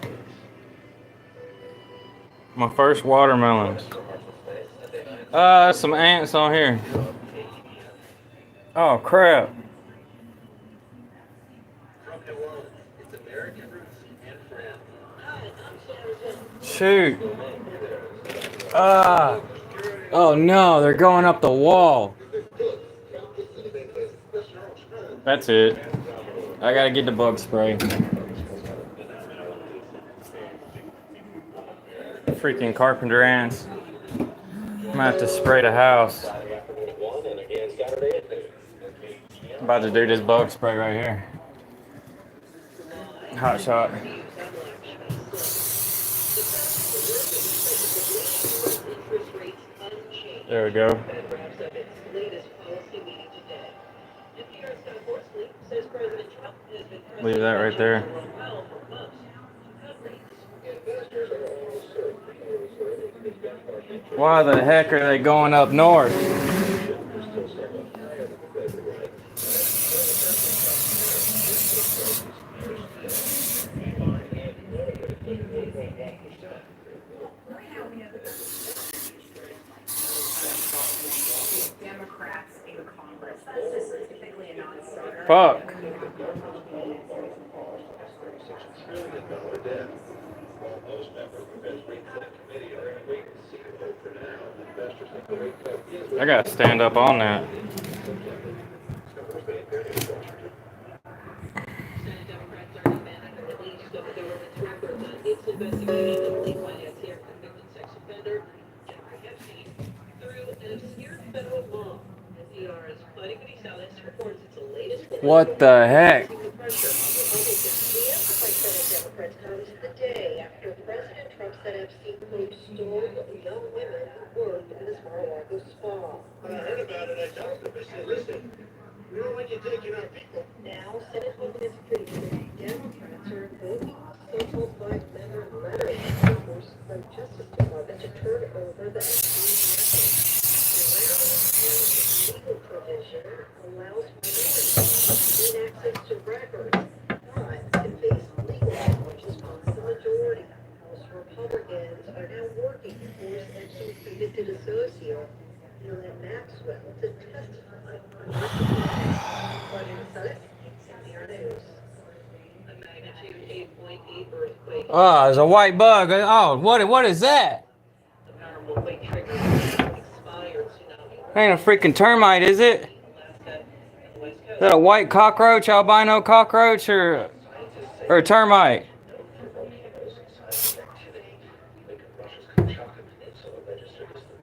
My first watermelons. Some ants on here. Oh, crap. Shoot. Oh no, they're going up the wall. That's it. I gotta get the bug spray. Freaking carpenter ants. I'm gonna have to spray the house. About to do this bug spray right here. Hot shot. There we go. Leave that right there. Why the heck are they going up north? Democrats in Congress. That's just typically a non-starter. Fuck. I gotta stand up on that. What the heck? Now, Senate Homeland Security Committee Democrats are voting so-called five-member letter force from Justice Department to turn over the legal provision allows minorities to gain access to records, but can face legal challenges once the majority. House Republicans are now working to force FCC convicted associate Ghislaine Maxwell to testify on this but inside news. A magnitude 8.8 earthquake. Oh, there's a white bug. Oh, what is that? The powerful quake triggered expired tsunami. Ain't a freaking termite, is it? Is that a white cockroach, albino cockroach, or a termite?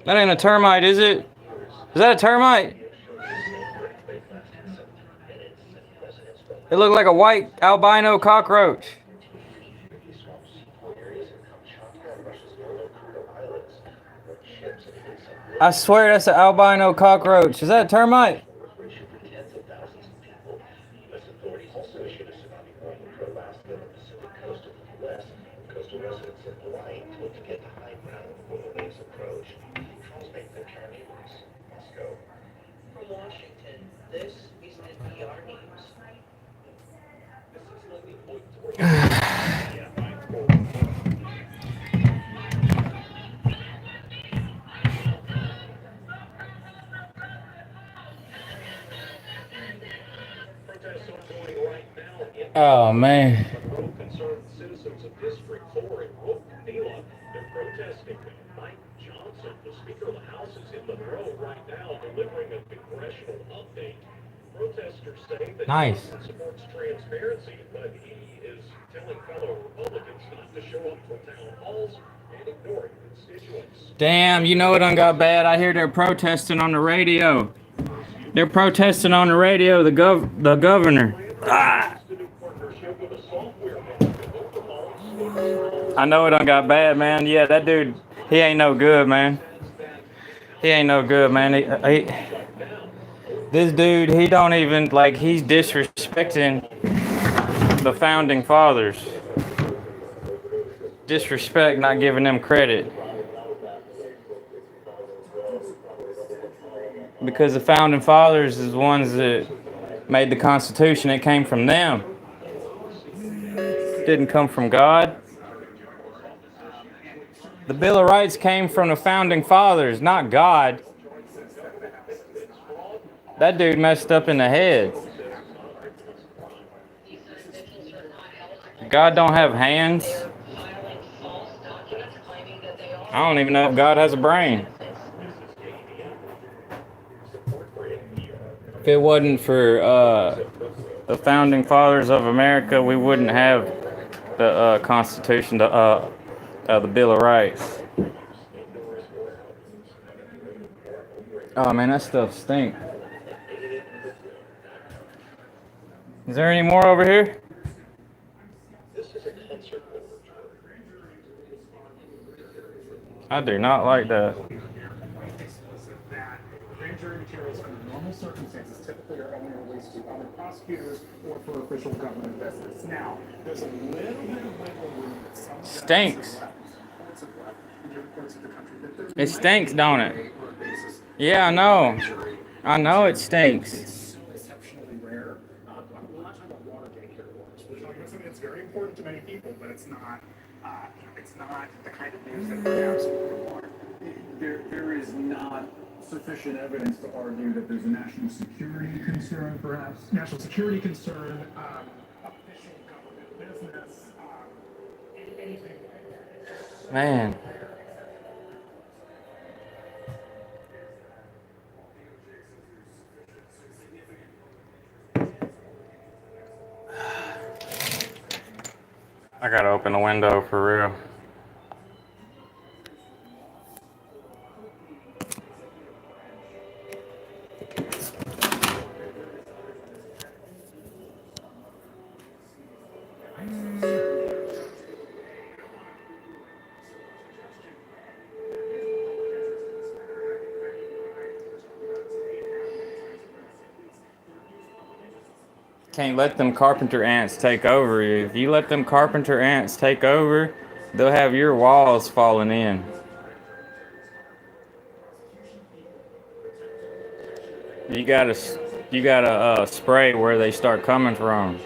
That ain't a termite, is it? Is that a termite? It looked like a white albino cockroach. I swear that's an albino cockroach. Is that a termite? From Washington, this is NPR News. Oh man. Concerned citizens of District 4 in Oak-Neela, they're protesting. Mike Johnson, the Speaker of the House, is in Monroe right now delivering a congressional update. Protesters say that Nice. Johnson supports transparency, but he is telling fellow Republicans not to show up for town halls and ignoring constituents. Damn, you know it done got bad. I hear they're protesting on the radio. They're protesting on the radio, the governor. Ah. I know it done got bad, man. Yeah, that dude, he ain't no good, man. He ain't no good, man. This dude, he don't even, like, he's disrespecting the founding fathers. Disrespect, not giving them credit. Because the founding fathers is the ones that made the Constitution. It came from them. It didn't come from God. The Bill of Rights came from the founding fathers, not God. That dude messed up in the head. God don't have hands. I don't even know if God has a brain. If it wasn't for the founding fathers of America, we wouldn't have the Constitution, the Bill of Rights. Oh man, that stuff stinks. Is there any more over here? This is a concert board. I do not like that. That grand jury materials under normal circumstances typically are only released to other prosecutors or for official government business. Now, there's a little bit of wiggle room that some judges Stinks. have left, in different parts of the country that there's It stinks, don't it? regular basis. Yeah, I know. I know it stinks. It's exceptionally rare. We're not talking about Watergate here, Lawrence. We're talking about something that's very important to many people, but it's not the kind of news that perhaps people want. There is not sufficient evidence to argue that there's a national security concern, perhaps. National security concern, official government business, anything. Man. I gotta open the window for real. Can't let them carpenter ants take over. If you let them carpenter ants take over, they'll have your walls falling in. You gotta spray where they start coming from.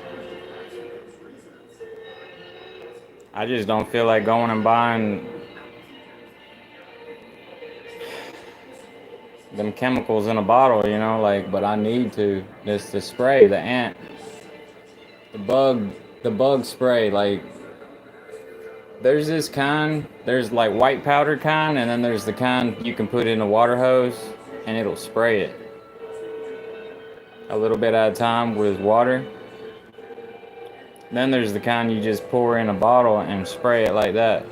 I just don't feel like going and buying them chemicals in a bottle, you know, like, but I need to. Just to spray the ant, the bug spray. Like, there's this kind, there's like white powder kind, and then there's the kind you can put in a water hose and it'll spray it a little bit at a time with water. Then there's the kind you just pour in a bottle and spray it like that.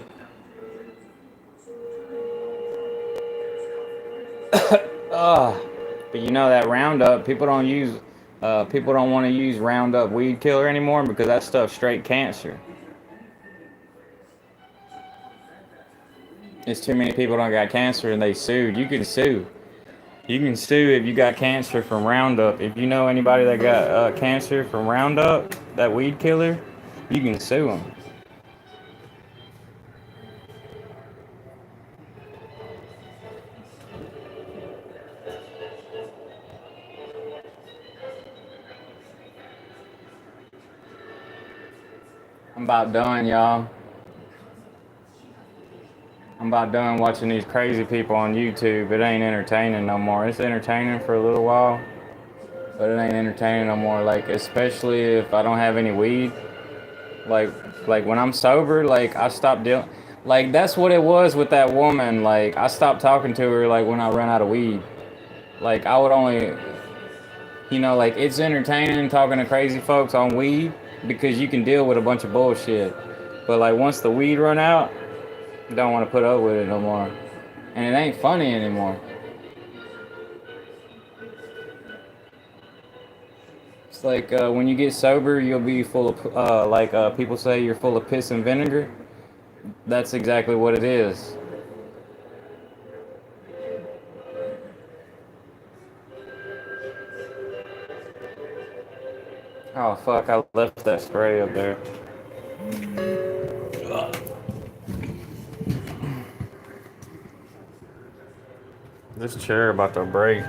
But you know that Roundup, people don't want to use Roundup weed killer anymore because that stuff's straight cancer. It's too many people don't got cancer and they sued. You can sue. You can sue if you got cancer from Roundup. If you know anybody that got cancer from Roundup, that weed killer, you can sue them. I'm about done, y'all. I'm about done watching these crazy people on YouTube. It ain't entertaining no more. It's entertaining for a little while, but it ain't entertaining no more. Like, especially if I don't have any weed. Like when I'm sober, like, I stop dealing. Like, that's what it was with that woman. Like, I stopped talking to her, like, when I ran out of weed. Like, I would only, you know, like, it's entertaining talking to crazy folks on weed because you can deal with a bunch of bullshit. But, like, once the weed run out, I don't want to put up with it no more. And it ain't funny anymore. It's like when you get sober, you'll be full of, people say you're full of piss and vinegar. That's exactly what it is. Oh, fuck, I left that spray up there. This chair about to break.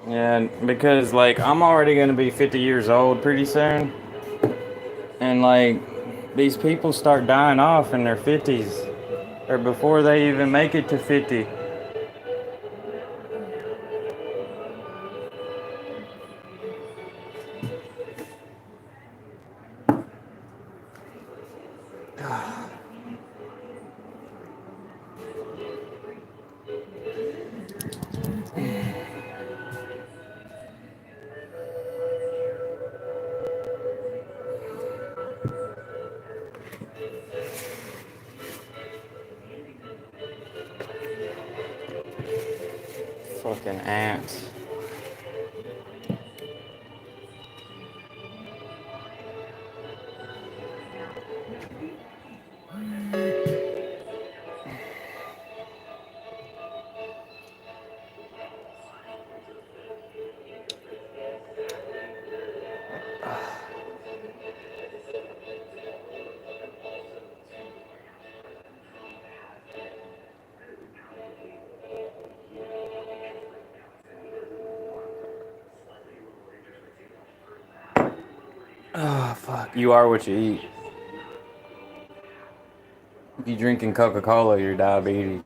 Yeah, because, like, I'm already gonna be 50 years old pretty soon. And, like, these people start dying off in their 50s. Or before they even make it to 50. Fucking ants. Oh, fuck. You are what you eat. If you're drinking Coca-Cola, you're diabetes.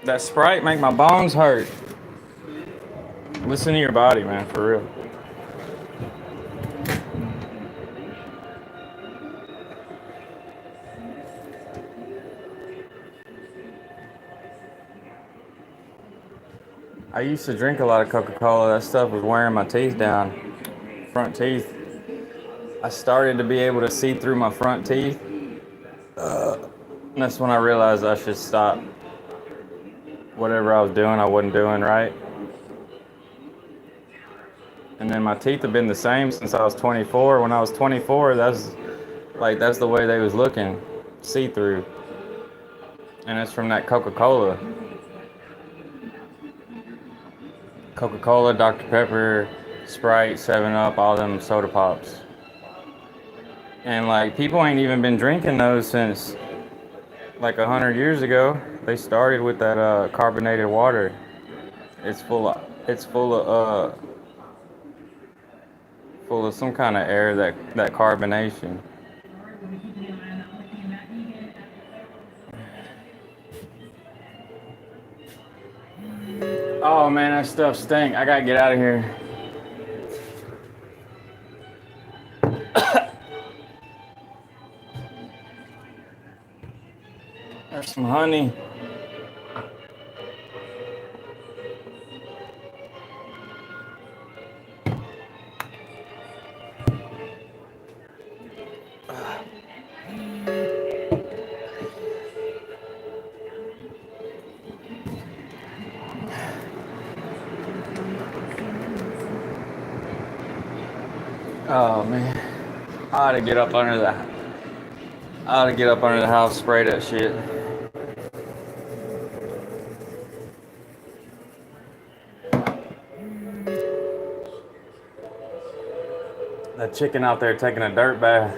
That Sprite make my bones hurt. Listen to your body, man, for real. I used to drink a lot of Coca-Cola. That stuff was wearing my teeth down. Front teeth. I started to be able to see through my front teeth. That's when I realized I should stop. Whatever I was doing, I wasn't doing right. And then my teeth have been the same since I was 24. When I was 24, that's the way they was looking, see-through. And it's from that Coca-Cola. Coca-Cola, Dr. Pepper, Sprite, 7-Up, all them soda pops. And like people ain't even been drinking those since like 100 years ago. They started with that carbonated water. It's full of some kind of air, that carbonation. Oh man, that stuff stink. I gotta get out of here. There's some honey. Oh man, I ought to get up under the house, spray that shit. That chicken out there taking a dirt bath.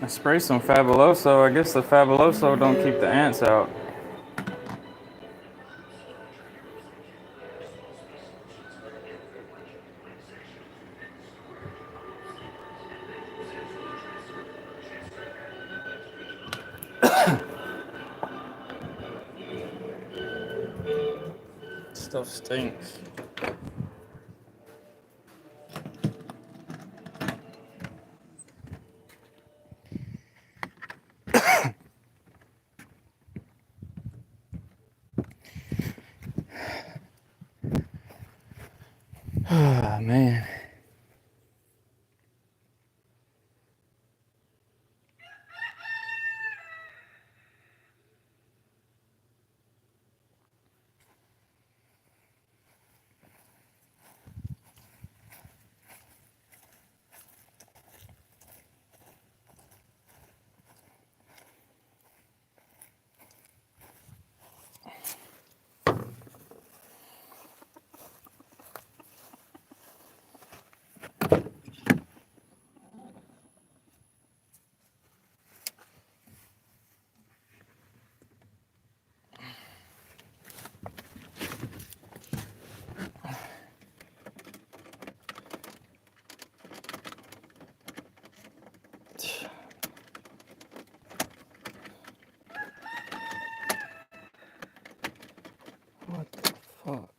I spray some Fabuloso. I guess the Fabuloso don't keep the ants out. Stuff stinks. Oh man. Fuck.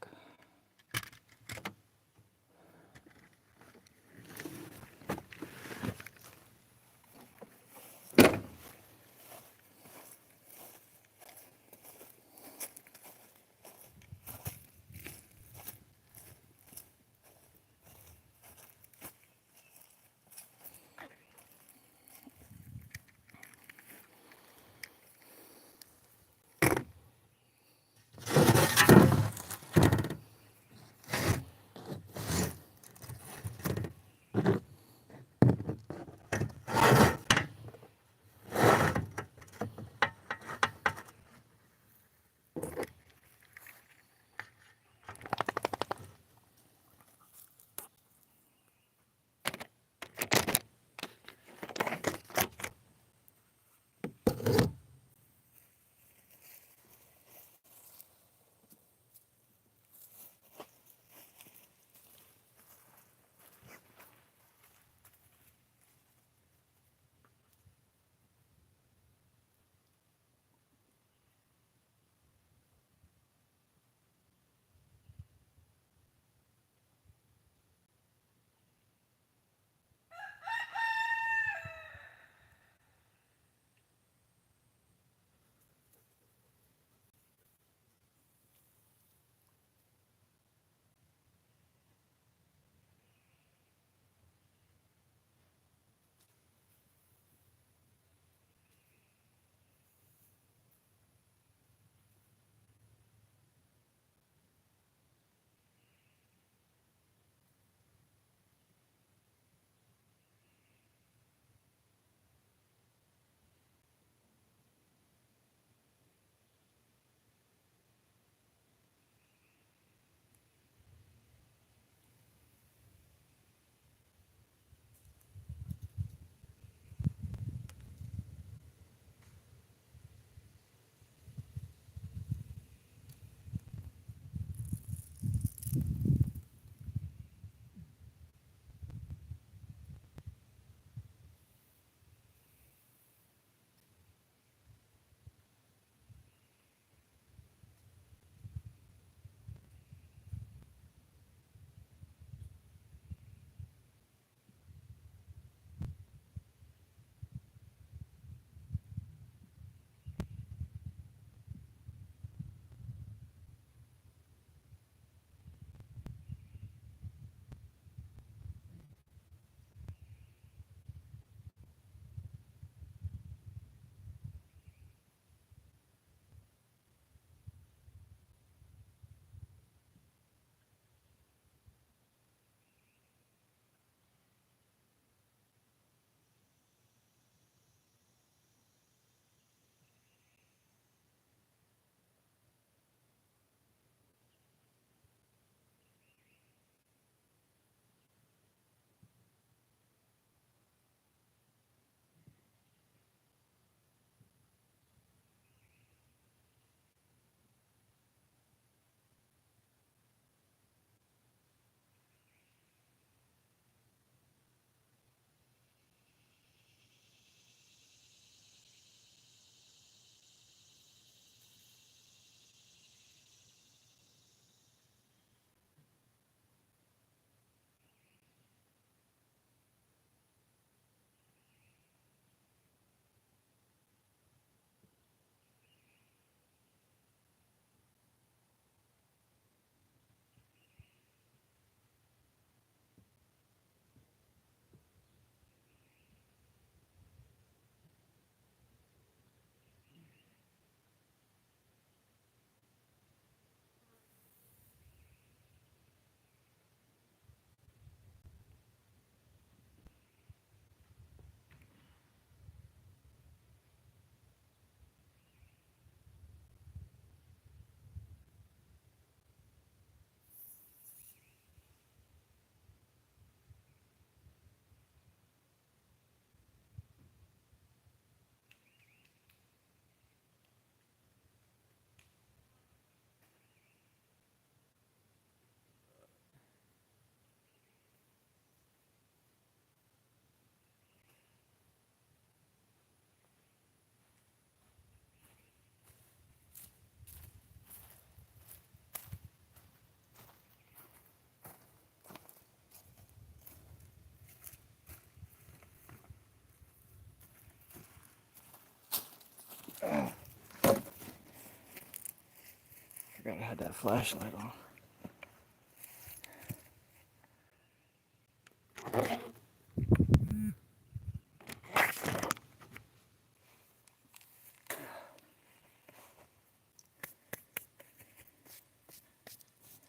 forgot I had that flashlight on.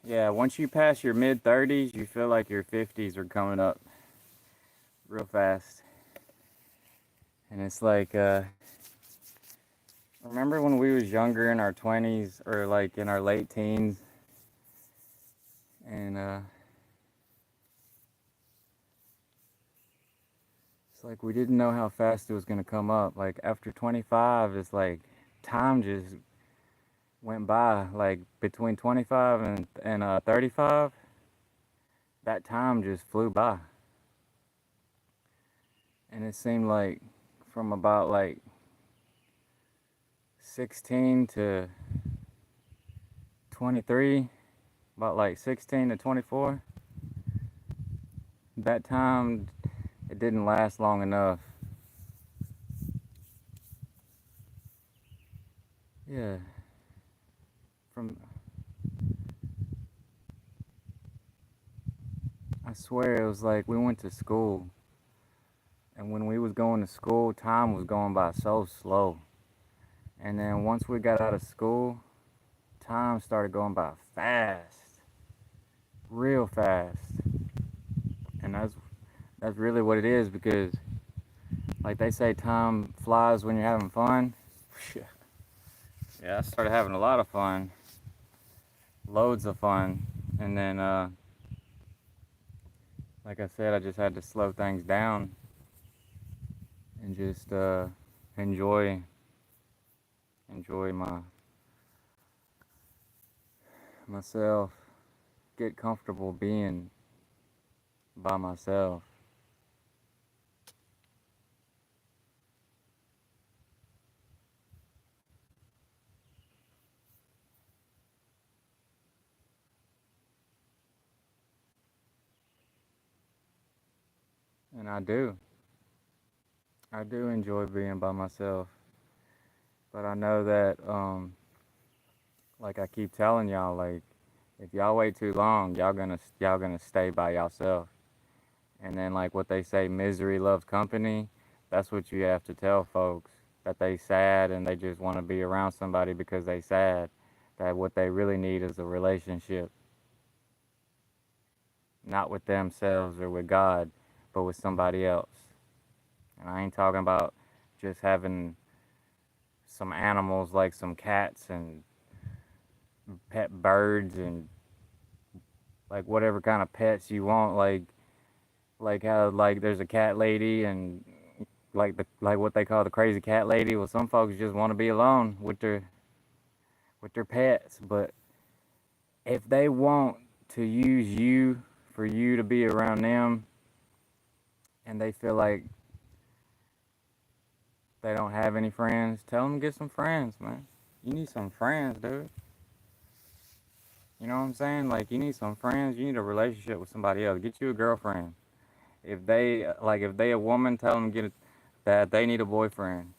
Yeah, once you pass your mid-30s, you feel like your 50s are coming up real fast. And it's like, remember when we was younger in our 20s or like in our late teens? And it's like we didn't know how fast it was going to come up. Like after 25, it's like time just went by. Like between 25 and 35, that time just flew by. And it seemed like from about like 16 to 23, about like 16 to 24, that time, it didn't last long enough. Yeah. From, I swear it was like we went to school, and when we was going to school, time was going by so slow. And then once we got out of school, time started going by fast, real fast. And that's really what it is, because like they say, time flies when you're having fun. Yeah, I started having a lot of fun, loads of fun, and then like I said, I just had to slow things down and just enjoy myself, get comfortable being by myself. And I do enjoy being by myself, but I know that like I keep telling y'all, like if y'all wait too long, y'all gonna stay by yourself. And then like what they say, misery loves company. That's what you have to tell folks, that they sad and they just want to be around somebody because they sad. That what they really need is a relationship, not with themselves or with God, but with somebody else. And I ain't talking about just having some animals like some cats and pet birds and like whatever kind of pets you want, like how like there's a cat lady and like what they call the crazy cat lady. Well, some folks just want to be alone with their pets, but if they want to use you for you to be around them and they feel like they don't have any friends, tell them to get some friends, man. You need some friends, dude. You know what I'm saying? Like, you need some friends. You need a relationship with somebody else. Get you a girlfriend. If they a woman, tell them that they need a boyfriend.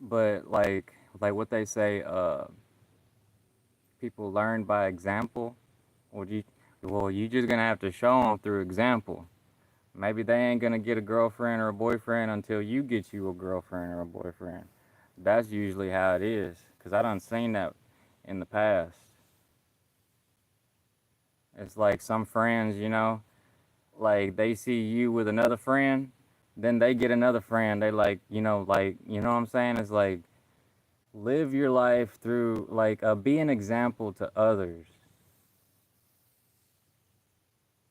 But like what they say, people learn by example. Well, you just gonna have to show them through example. Maybe they ain't gonna get a girlfriend or a boyfriend until you get you a girlfriend or a boyfriend. That's usually how it is. Cause I done seen that in the past. It's like some friends, like they see you with another friend, then they get another friend. They like, you know what I'm saying? It's like live your life through be an example to others.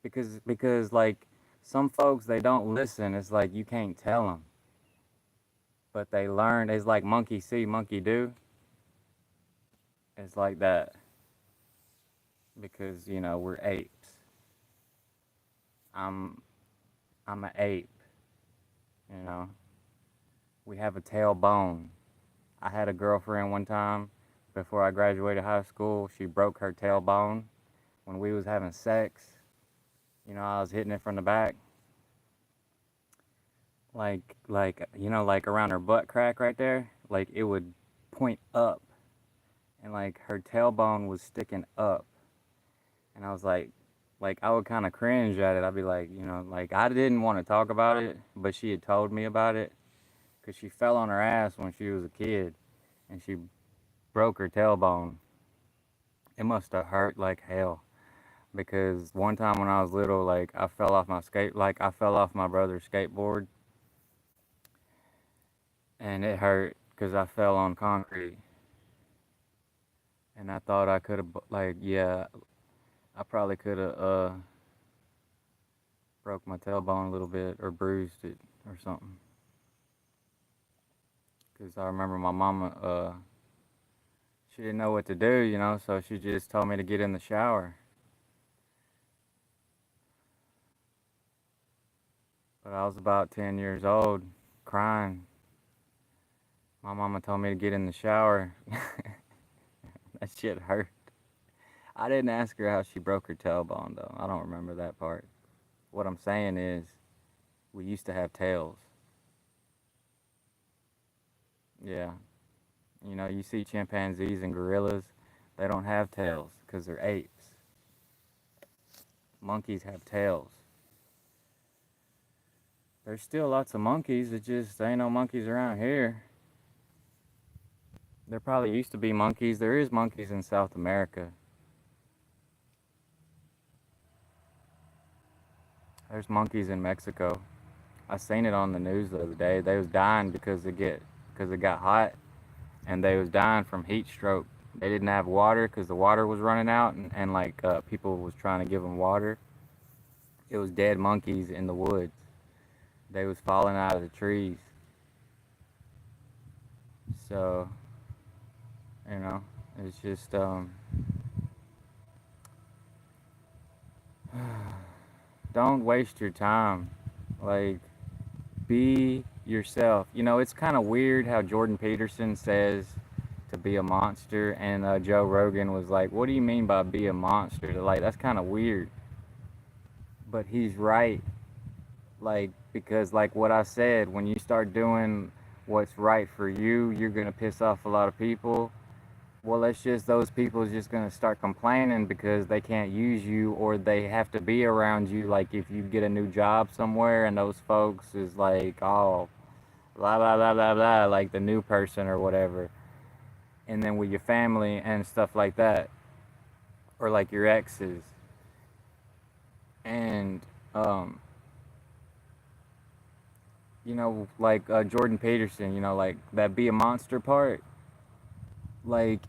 Because like some folks they don't listen. It's like you can't tell them, but they learn. It's like monkey see, monkey do. It's like that because we're apes. I'm I'm an ape. You know, we have a tailbone. I had a girlfriend one time before I graduated high school. She broke her tailbone when we was having sex. I was hitting it from the back, like around her butt crack right there. Like point up, and like her tailbone was sticking up, and I was like I would kind of cringe at it. I'd be like, you know, like I didn't want to talk about it, but she had told me about it because she fell on her ass when she was a kid, and she broke her tailbone. It must have hurt like hell because one time when I was little, like I fell off my brother's skateboard, and it hurt because I fell on concrete, and I thought I could have like yeah, I probably could have broke my tailbone a little bit or bruised it or something. Because I remember my mama, she didn't know what to do, you know, so she just told me to get in the shower. But I was about 10 years old, crying. My mama told me to get in the shower. That shit hurt. I didn't ask her how she broke her tailbone, though. I don't remember that part. What I'm saying is, we used to have tails. Yeah. You know, you see chimpanzees and gorillas, they don't have tails because they're apes. Monkeys have tails. There's still lots of monkeys, it just ain't no monkeys around here. There probably used to be monkeys. There is monkeys in South America. There's monkeys in Mexico. I seen it on the news the other day. They was dying because it got hot, and they was dying from heat stroke. They didn't have water because the water was running out, and like people was trying to give them water. It was dead monkeys in the woods. They was falling out of the trees. So, you know, it's just don't waste your time. Like, be yourself. You know, it's kind of weird how Jordan Peterson says to be a monster, and Joe Rogan was like, "What do you mean by be a monster?" Like, that's kind of weird. But he's right. Like, because like what I said, when you start doing what's right for you, you're gonna piss off a lot of people. Well, it's just those people is just gonna start complaining because they can't use you or they have to be around you. Like if you get a new job somewhere and those folks is like, oh, blah blah blah blah blah, like the new person or whatever. And then with your family and stuff like that, or like your exes, and you know, like Jordan Peterson, you know, like that be a monster part, like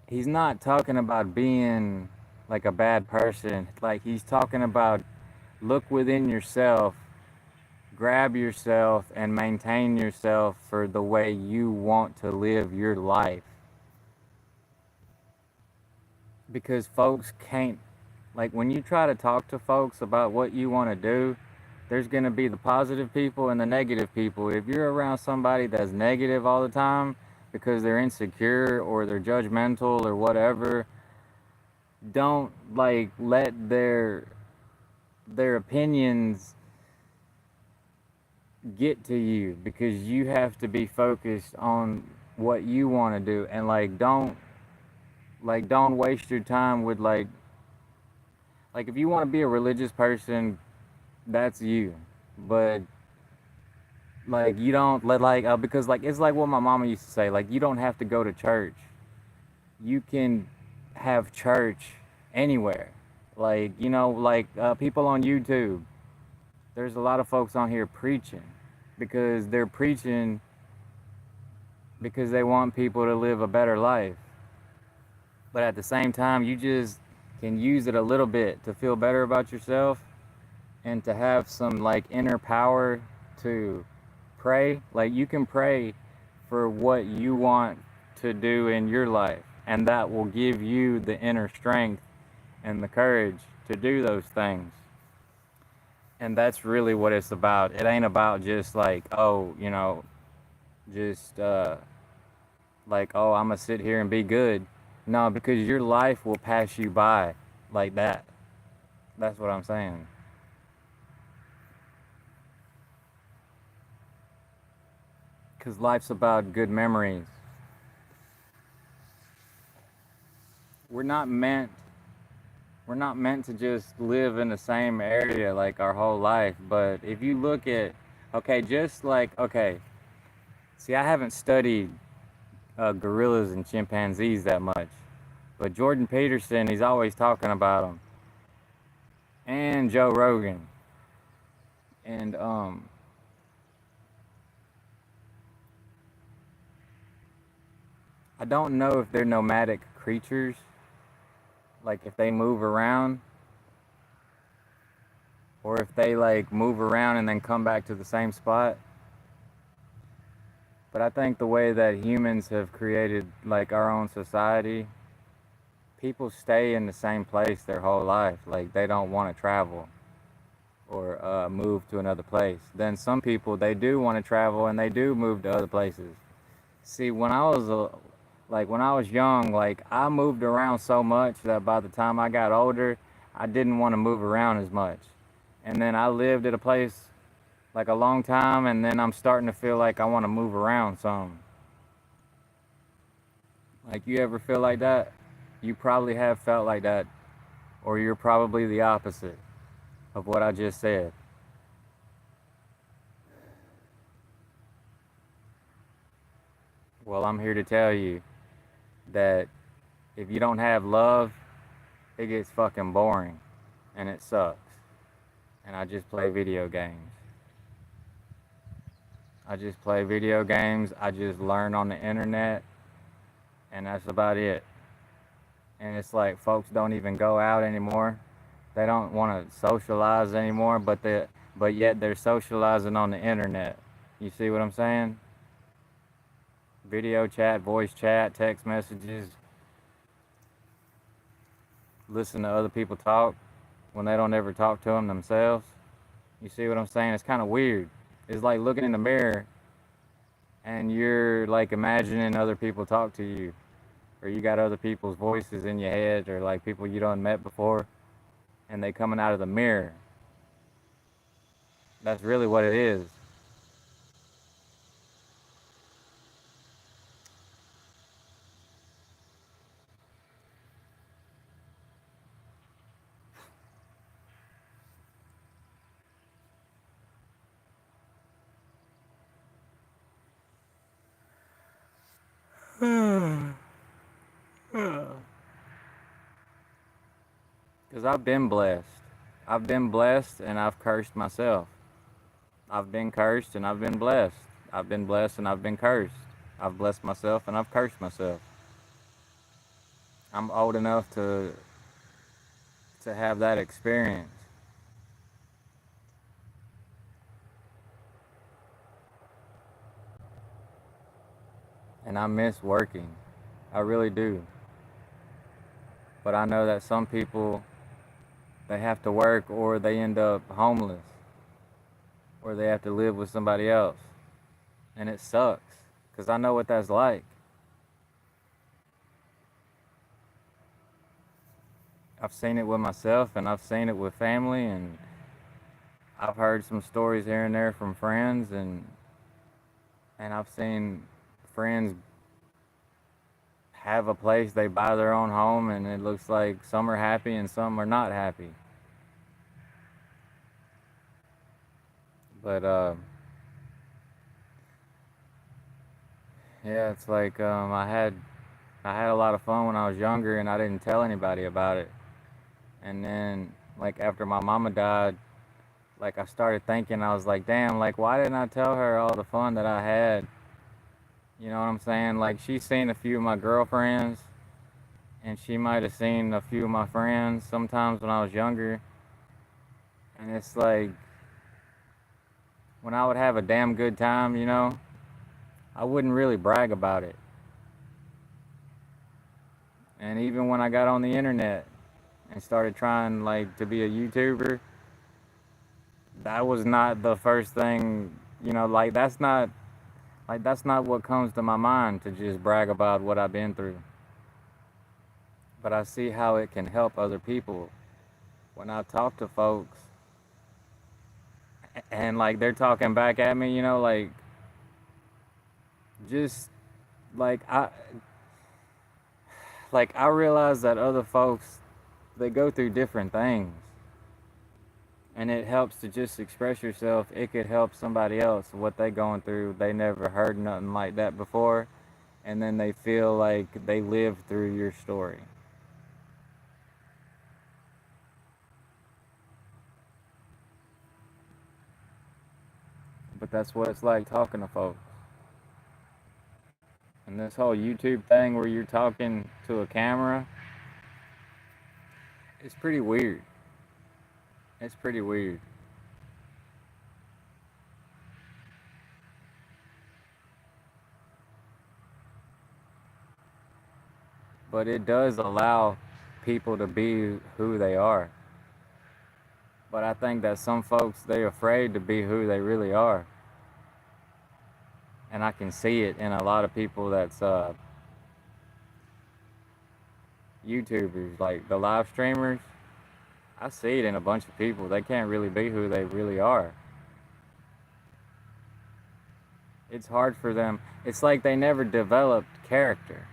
he's not talking about being like a bad person. Like he's talking about look within yourself, grab yourself, and maintain yourself for the way you want to live your life. Because folks can't, like when you try to talk to folks about what you want to do, there's going to be the positive people and the negative people. If you're around somebody that's negative all the time because they're insecure or they're judgmental or whatever, don't like let their opinions get to you, because you have to be focused on what you want to do. And don't waste your time with like if you want to be a religious person, that's you. But like you don't let because like it's like what my mama used to say, like you don't have to go to church. You can have church anywhere. Like, you know, like people on YouTube, there's a lot of folks on here preaching because they're preaching because they want people to live a better life. But at the same time, you just can use it a little bit to feel better about yourself and to have some like inner power to pray. Like you can pray for what you want to do in your life, and that will give you the inner strength and the courage to do those things. And that's really what it's about. It ain't about just like, oh, you know, just like, oh, I'm gonna sit here and be good. No, because your life will pass you by like that. That's what I'm saying. Because life's about good memories. not meant to just live in the same area like our whole life. But if you look at, okay, just like, okay, see, I haven't studied gorillas and chimpanzees that much, but Jordan Peterson, he's always talking about them, and Joe Rogan, and I don't know if they're nomadic creatures, like if they move around, or if they like move around and then come back to the same spot. But I think the way that humans have created like our own society, people stay in the same place their whole life. Like they don't want to travel or move to another place. Then some people, they do want to travel and they do move to other places. See, when I was when I was young, like I moved around so much that by the time I got older, I didn't want to move around as much. And then I lived at a place like a long time, and then I'm starting to feel like I want to move around some. Like, you ever feel like that? You probably have felt like that, or you're probably the opposite of what I just said. Well, I'm here to tell you that if you don't have love, it gets fucking boring and it sucks. And I just play video games. I just play video games. I just learn on the internet, and that's about it. And it's like folks don't even go out anymore. They don't want to socialize anymore, but yet they're socializing on the internet. You see what I'm saying? Video chat, voice chat, text messages. Listen to other people talk when they don't ever talk to them themselves. You see what I'm saying? It's kind of weird. It's like looking in the mirror and you're like imagining other people talk to you, or you got other people's voices in your head, or like people you don't met before, and they coming out of the mirror. That's really what it is. Because I've been blessed. I've been blessed and I've cursed myself. I've been cursed and I've been blessed. I've been blessed and I've been cursed. I've blessed myself and I've cursed myself. I'm old enough to have that experience. And I miss working. I really do. But I know that some people, they have to work or they end up homeless, or they have to live with somebody else. And it sucks, because I know what that's like. I've seen it with myself, and I've seen it with family, and I've heard some stories here and there from friends, and I've seen friends have a place, they buy their own home, and it looks like some are happy and some are not happy. But yeah, it's like I had a lot of fun when I was younger, and I didn't tell anybody about it. And then like after my mama died, like I started thinking, I was like, damn, like why didn't I tell her all the fun that I had? You know what I'm saying? Like she's seen a few of my girlfriends, and she might have seen a few of my friends sometimes when I was younger. And it's like, when I would have a damn good time, you know, I wouldn't really brag about it. And even when I got on the internet and started trying like to be a YouTuber, that was not the first thing, you know, like that's not what comes to my mind, to just brag about what I've been through. But I see how it can help other people when I talk to folks and like they're talking back at me, you know, like just like like I realize that other folks, they go through different things, and it helps to just express yourself. It could help somebody else what they going through. They never heard nothing like that before, and then they feel like they lived through your story. But that's what it's like talking to folks. And this whole YouTube thing where you're talking to a camera, it's pretty weird. It's pretty weird. But it does allow people to be who they are. But I think that some folks, they're afraid to be who they really are. And I can see it in a lot of people that's YouTubers, like the live streamers. I see it in a bunch of people. They can't really be who they really are. It's hard for them. It's like they never developed character.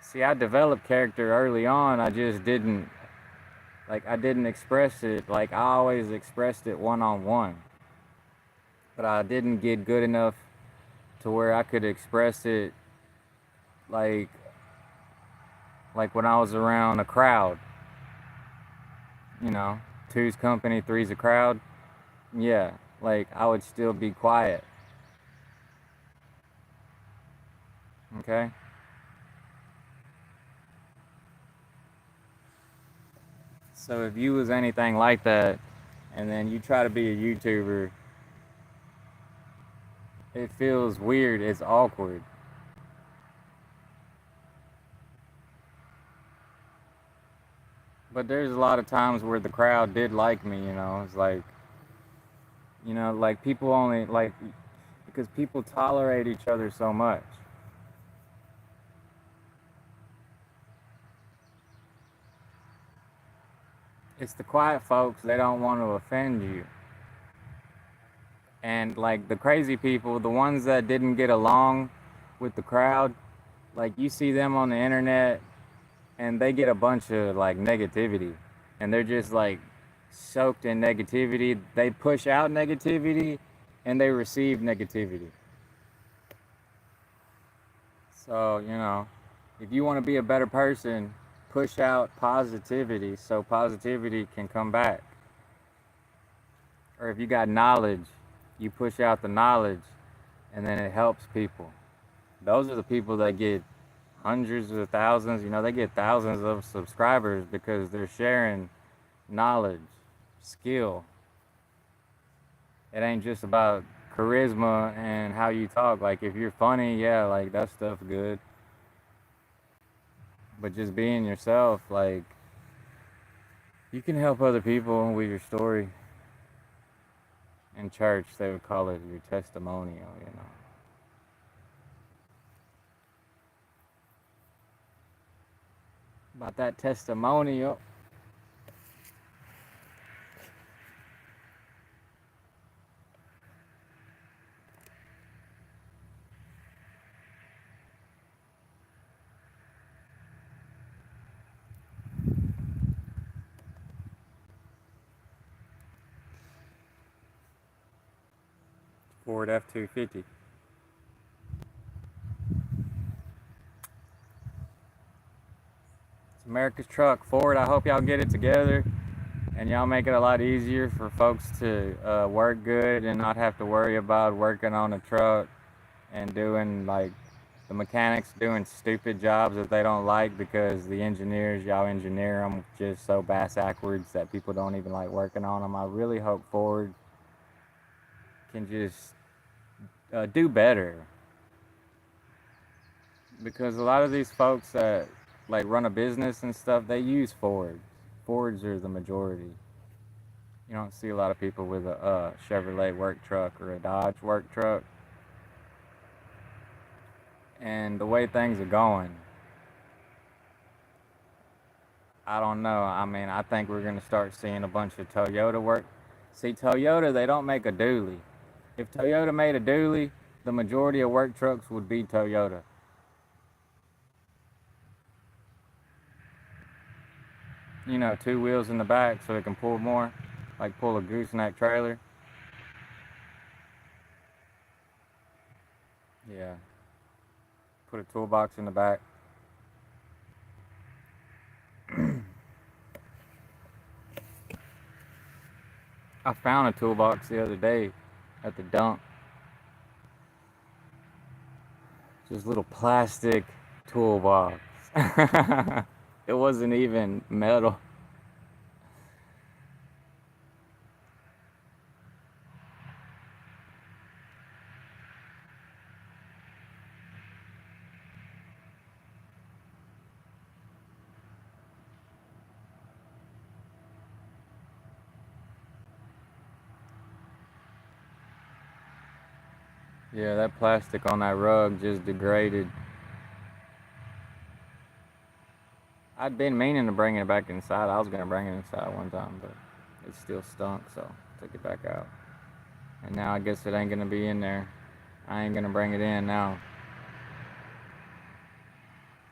See, I developed character early on. I just didn't, like, I didn't express it. Like, I always expressed it one-on-one. But I didn't get good enough to where I could express it like when I was around a crowd. You know, two's company, three's a crowd. Yeah, like I would still be quiet. Okay? So if you was anything like that, and then you try to be a YouTuber, it feels weird, it's awkward. But there's a lot of times where the crowd did like me, you know. It's like, you know, like people only, like, because people tolerate each other so much. It's the quiet folks, they don't want to offend you. And like the crazy people, the ones that didn't get along with the crowd, like you see them on the internet and they get a bunch of like negativity, and they're just like soaked in negativity. They push out negativity and they receive negativity. So, you know, if you want to be a better person, push out positivity so positivity can come back. Or if you got knowledge, you push out the knowledge and then it helps people. Those are the people that get hundreds of thousands, you know, they get thousands of subscribers because they're sharing knowledge, skill. It ain't just about charisma and how you talk. Like if you're funny, yeah, like that stuff's good. But just being yourself, like you can help other people with your story. In church, they would call it your testimonial, you know. About that testimonial. Ford F-250. It's America's truck. Ford, I hope y'all get it together and y'all make it a lot easier for folks to work good and not have to worry about working on a truck and doing like the mechanics doing stupid jobs that they don't like because the engineers, y'all engineer them just so bass-ackwards that people don't even like working on them. I really hope Ford can just do better, because a lot of these folks that like run a business and stuff, they use Fords. Fords are the majority. You don't see a lot of people with a Chevrolet work truck or a Dodge work truck. And the way things are going, I don't know. I mean, I think we're going to start seeing a bunch of Toyota work. See, Toyota, they don't make a dually. If Toyota made a dually, the majority of work trucks would be Toyota. two wheels in the back so it can pull more, like pull a gooseneck trailer. Yeah. Put a toolbox in the back. I found a toolbox the other day at the dump. Just little plastic toolbox. It wasn't even metal. Yeah, that plastic on that rug just degraded. I'd been meaning to bring it back inside. I was gonna bring it inside one time, but it still stunk, so I took it back out. And now I guess it ain't gonna be in there. I ain't gonna bring it in now.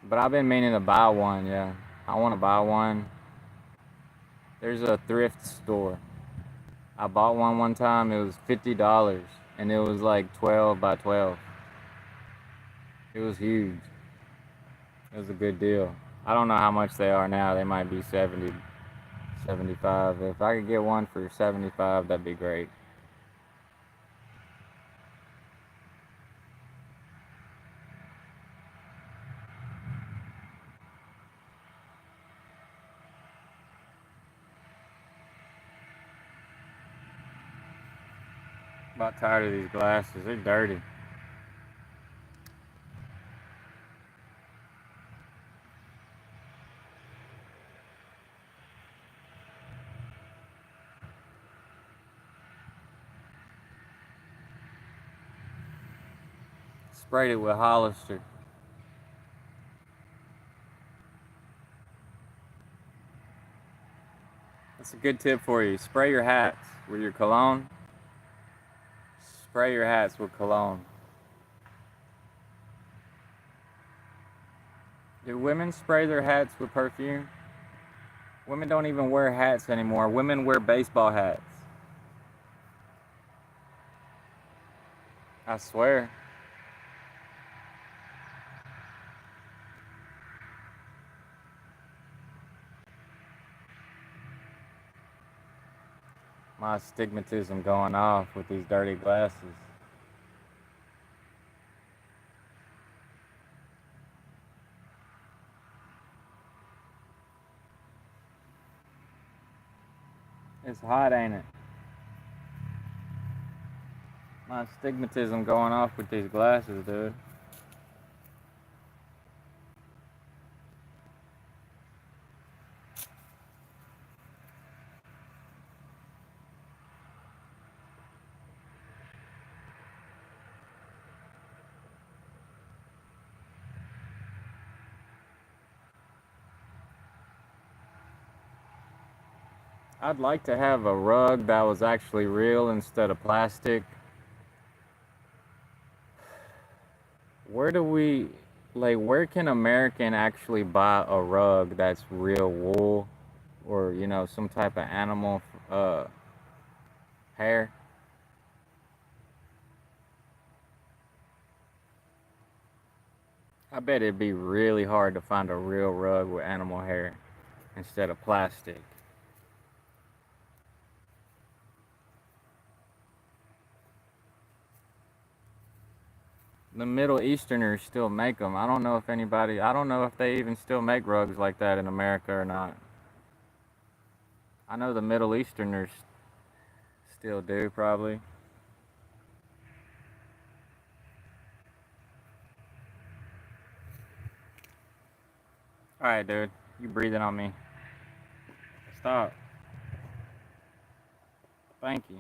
But I've been meaning to buy one, yeah. I wanna buy one. There's a thrift store. I bought one time, it was $50, and it was like 12 by 12. It was huge. It was a good deal. I don't know how much they are now. They might be 70, 75. If I could get one for 75, that'd be great. About tired of these glasses. They're dirty. Sprayed it with Hollister. That's a good tip for you. Spray your hats with your cologne. Spray your hats with cologne. Do women spray their hats with perfume? Women don't even wear hats anymore. Women wear baseball hats. I swear. My astigmatism going off with these dirty glasses. It's hot, ain't it? My astigmatism going off with these glasses, dude. I'd like to have a rug that was actually real instead of plastic. Where can American actually buy a rug that's real wool or, some type of animal hair? I bet it'd be really hard to find a real rug with animal hair instead of plastic. The Middle Easterners still make them. I don't know if they even still make rugs like that in America or not. I know the Middle Easterners still do, probably. Alright, dude. You breathing on me. Stop. Thank you.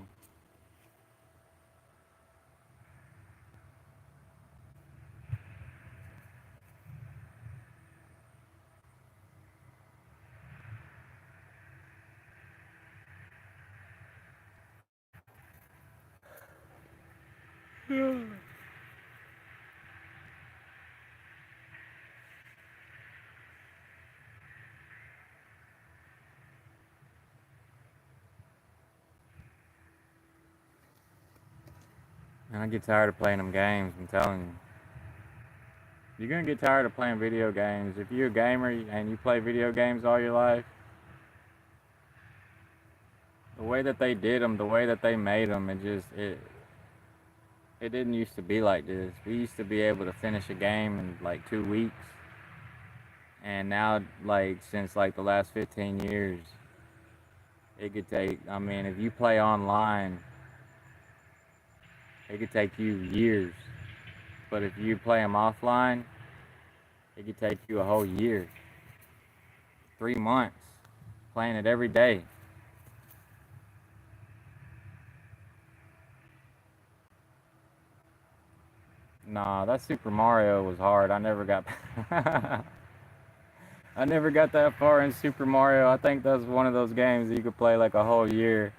And I get tired of playing them games, I'm telling you. You're gonna get tired of playing video games. If you're a gamer and you play video games all your life, the way that they did them, the way that they made them, it didn't used to be like this. We used to be able to finish a game in like 2 weeks, and now like since like the last 15 years, it could take. I mean, if you play online, it could take you years. But if you play them offline, it could take you a whole year, 3 months, playing it every day. Nah, that Super Mario was hard. I never got I never got that far in Super Mario. I think that's one of those games that you could play like a whole year.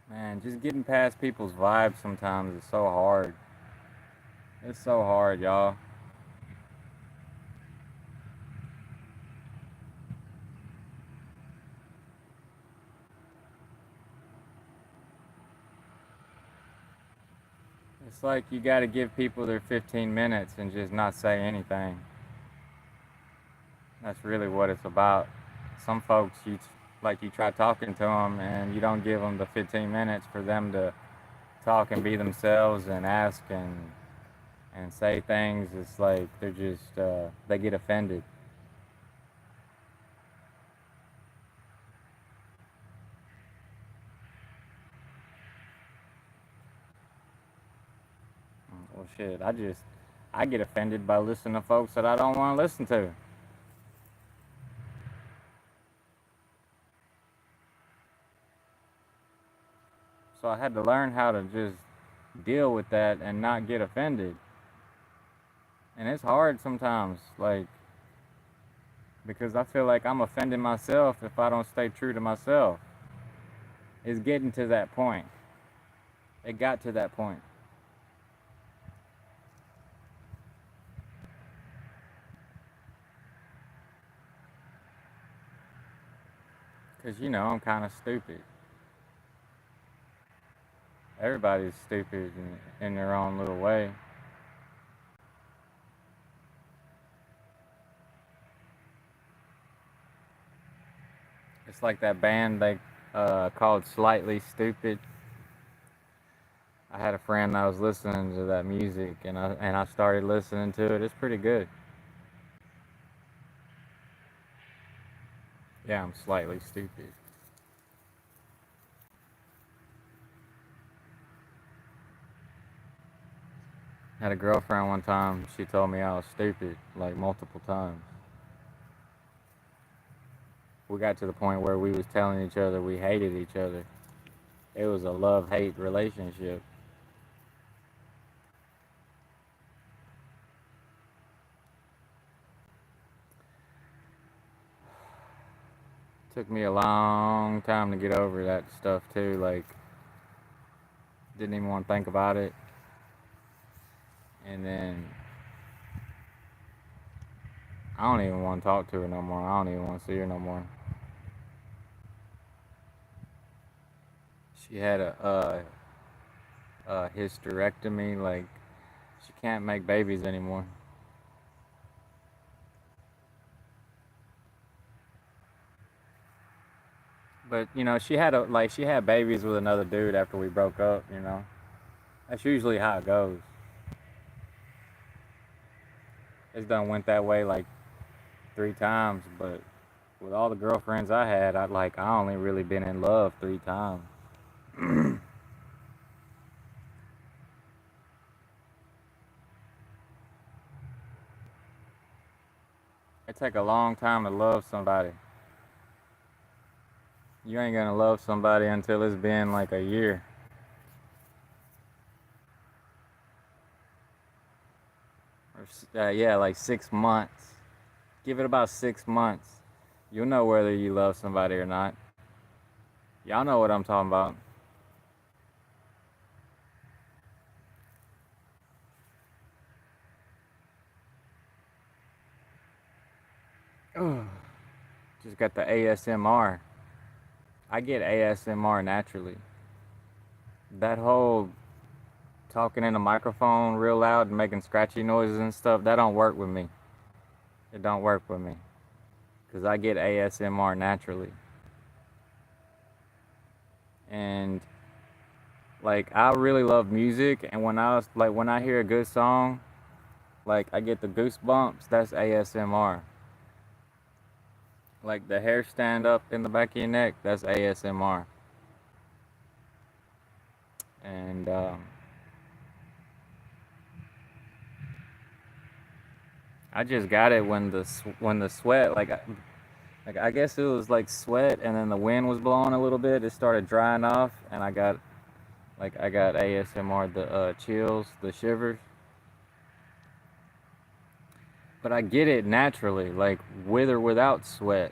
Man, just getting past people's vibes sometimes is so hard. It's so hard, y'all. It's like you got to give people their 15 minutes and just not say anything. That's really what it's about. Some folks, you try talking to them and you don't give them the 15 minutes for them to talk and be themselves and ask and say things. It's like they're just they get offended. Well, shit, I get offended by listening to folks that I don't want to listen to. So I had to learn how to just deal with that and not get offended. And it's hard sometimes, like, because I feel like I'm offending myself if I don't stay true to myself. It's getting to that point. It got to that point. Because, I'm kind of stupid. Everybody's stupid in their own little way. It's like that band they called Slightly Stupid. I had a friend that was listening to that music, and I started listening to it. It's pretty good. Yeah, I'm slightly stupid. I had a girlfriend one time. She told me I was stupid like multiple times. We got to the point where we was telling each other we hated each other. It was a love-hate relationship. Took me a long time to get over that stuff too. Like, didn't even want to think about it. And then I don't even want to talk to her no more. I don't even want to see her no more. She had a hysterectomy. Like, she can't make babies anymore. But she had babies with another dude after we broke up. That's usually how it goes. It's done went that way like 3 times, but with all the girlfriends I had, I only really been in love 3 times. It take a long time to love somebody. You ain't gonna love somebody until it's been like a year. Or yeah, like 6 months. Give it about 6 months. You'll know whether you love somebody or not. Y'all know what I'm talking about. Just got the ASMR. I get ASMR naturally. That whole talking in a microphone real loud and making scratchy noises and stuff, that don't work with me. It don't work with me. Because I get ASMR naturally. And like I really love music, and when I hear a good song, like I get the goosebumps, that's ASMR. Like the hair stand up in the back of your neck, that's ASMR. And I just got it when the sweat, like I guess it was like sweat, and then the wind was blowing a little bit. It started drying off, and I got ASMR, the chills, the shivers. But I get it naturally, like with or without sweat.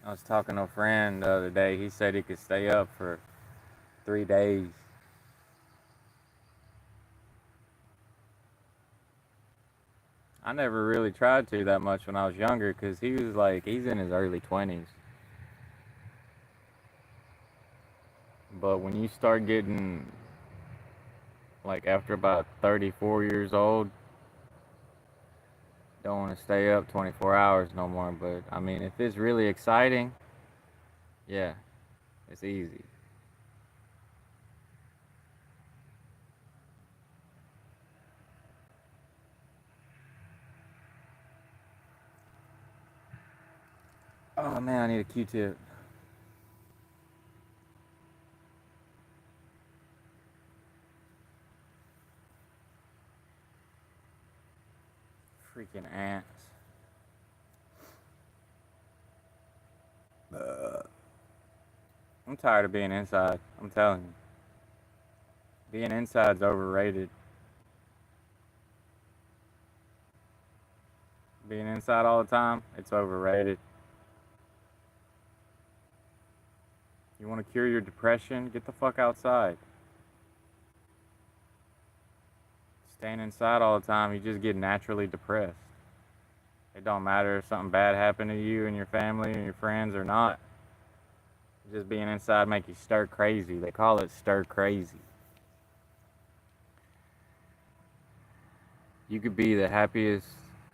I was talking to a friend the other day. He said he could stay up for 3 days. I never really tried to that much when I was younger because he's in his early 20s. But when you start getting, like, after about 34 years old, don't want to stay up 24 hours no more. But I mean, if it's really exciting, yeah, it's easy. Oh man, I need a Q-tip. Freaking ants. I'm tired of being inside. I'm telling you. Being inside's overrated. Being inside all the time, it's overrated. You want to cure your depression? Get the fuck outside. Staying inside all the time, you just get naturally depressed. It don't matter if something bad happened to you and your family and your friends or not. Just being inside make you stir crazy. They call it stir crazy. You could be the happiest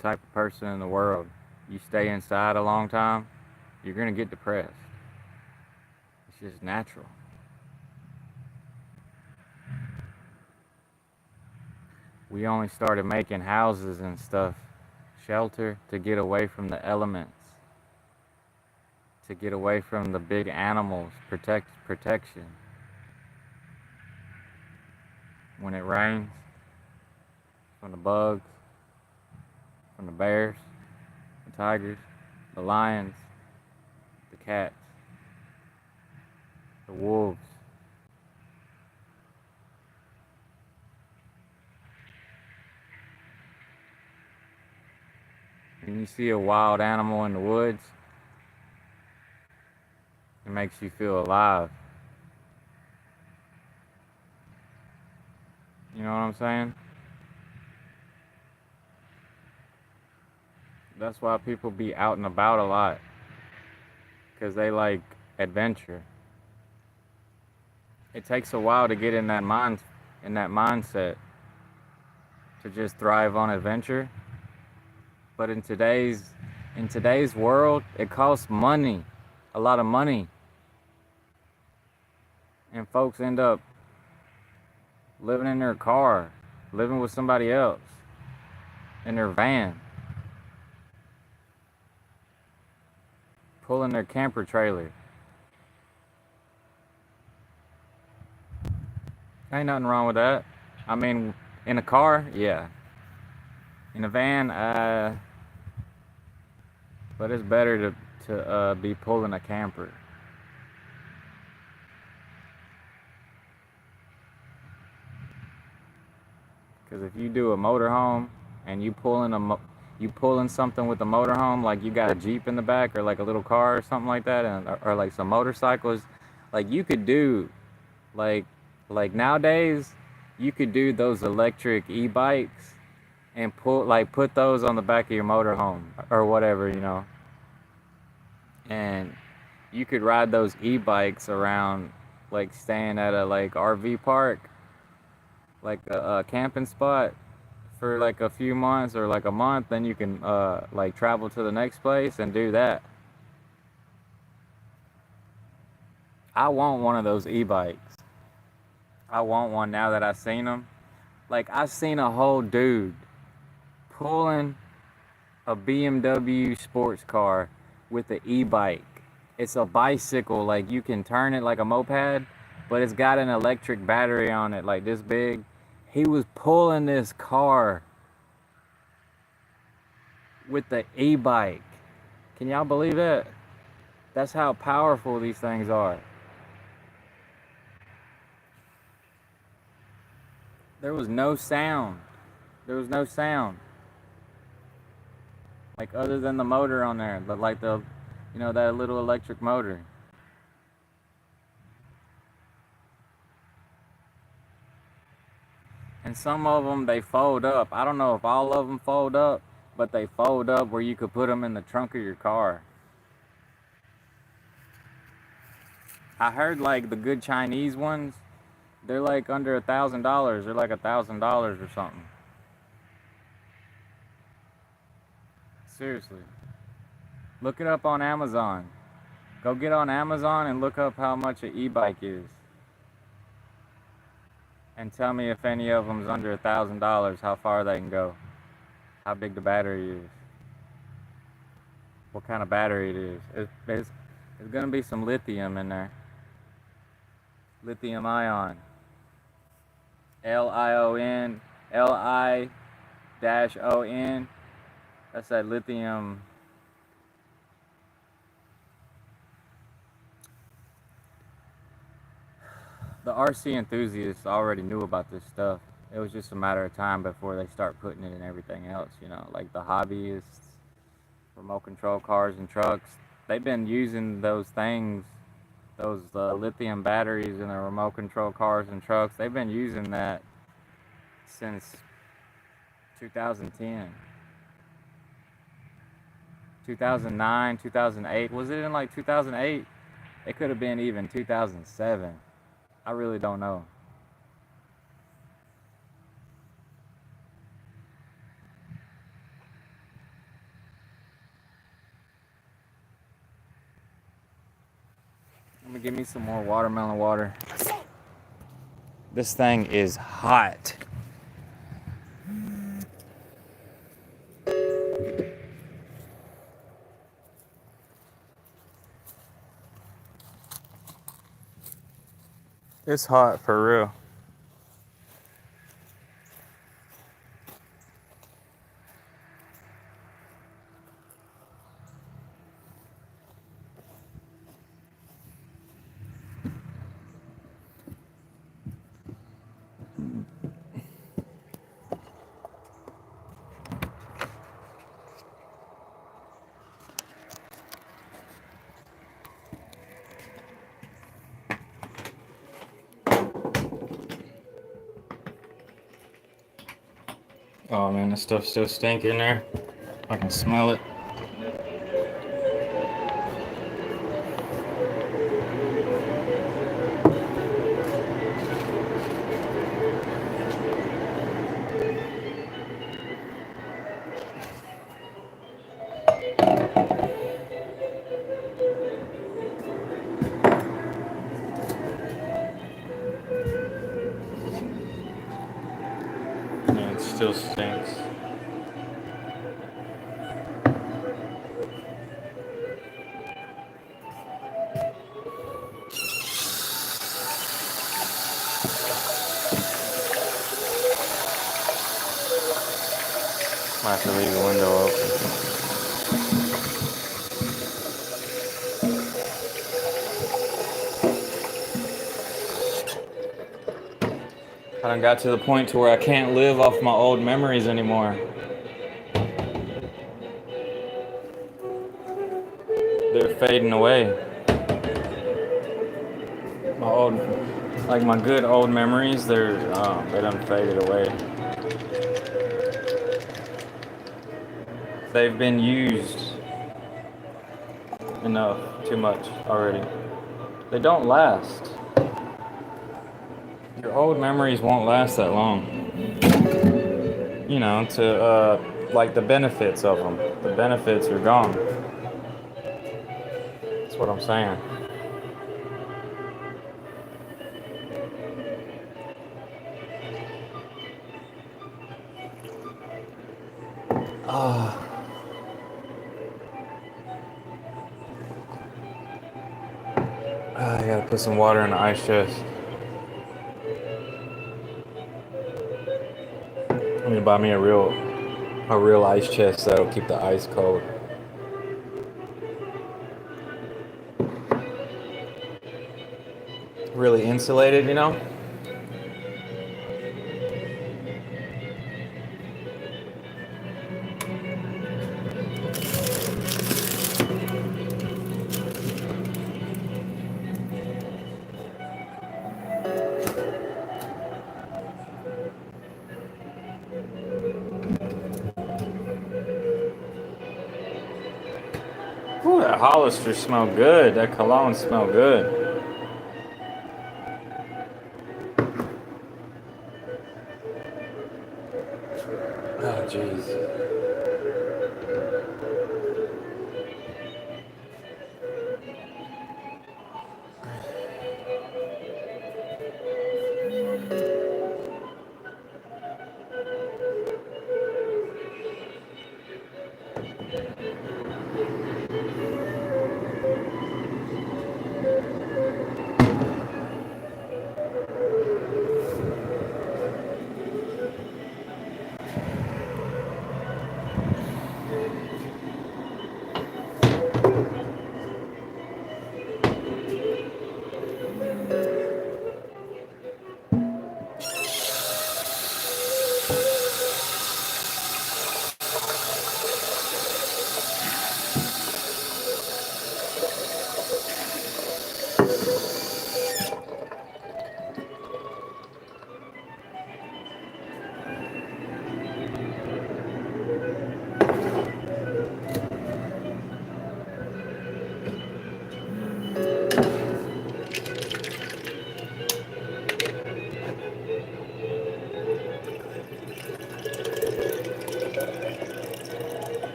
type of person in the world. You stay inside a long time, you're gonna get depressed. It's just natural. We only started making houses and stuff, shelter, to get away from the elements, to get away from the big animals, protection. When it rains, from the bugs, from the bears, the tigers, the lions, the cats, the wolves. When you see a wild animal in the woods, it makes you feel alive. You know what I'm saying? That's why people be out and about a lot, because they like adventure. It takes a while to get in that mindset to just thrive on adventure. But in today's world, it costs money, a lot of money, and folks end up living in their car, living with somebody else in their van, pulling their camper trailer. Ain't nothing wrong with that. I mean, in a car, yeah. In a van, but it's better to be pulling a camper. Because if you do a motorhome and you pulling something with a motorhome, like you got a Jeep in the back or like a little car or something like that, and or like some motorcycles, like you could do like like nowadays you could do those electric e-bikes and put those on the back of your motorhome or whatever, and you could ride those e-bikes around, like staying at a like RV park, like a camping spot for like a few months or like a month. Then you can like travel to the next place and do that. I want one of those e-bikes. I want one now that I've seen them. Like, I've seen a whole dude pulling a BMW sports car with an e-bike. It's a bicycle, like you can turn it like a moped, but it's got an electric battery on it, like this big. He was pulling this car with the e-bike. Can y'all believe that? That's how powerful these things are. There was no sound. There was no sound. Like, other than the motor on there, but like that little electric motor. And some of them, they fold up. I don't know if all of them fold up, but they fold up where you could put them in the trunk of your car. I heard like the good Chinese ones, they're like under $1,000. They're like $1,000 or something. Seriously. Look it up on Amazon. Go get on Amazon and look up how much an e-bike is. And tell me if any of them's under $1,000, how far they can go. How big the battery is. What kind of battery it is. There's going to be some lithium in there. Lithium ion. Lion. Li-on. That's that lithium. The RC enthusiasts already knew about this stuff. It was just a matter of time before they start putting it in everything else, like the hobbyists, remote control cars and trucks. They've been using those things, those lithium batteries in the remote control cars and trucks. They've been using that since 2010. 2009, 2008. Was it in like 2008? It could have been even 2007. I really don't know. Let me give me some more watermelon water. This thing is hot. It's hot for real. Oh man, this stuff's still stinking there. I can smell it. Yeah, it still stinks. I have to leave the window open. I done got to the point to where I can't live off my old memories anymore. They're fading away. My old, like my good old memories, they done faded away. They've been used enough, too much already. They don't last. Your old memories won't last that long. You know, like the benefits of them. The benefits are gone. That's what I'm saying. I gotta put some water in the ice chest. I need to buy me a real ice chest that'll keep the ice cold. Really insulated, you know? Ooh, that Hollister smell good. That cologne smell good. Oh, jeez.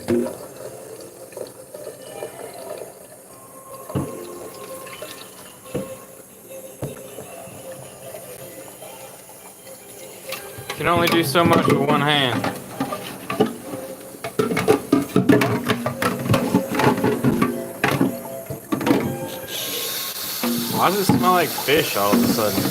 Can only do so much with one hand. Why does it smell like fish all of a sudden?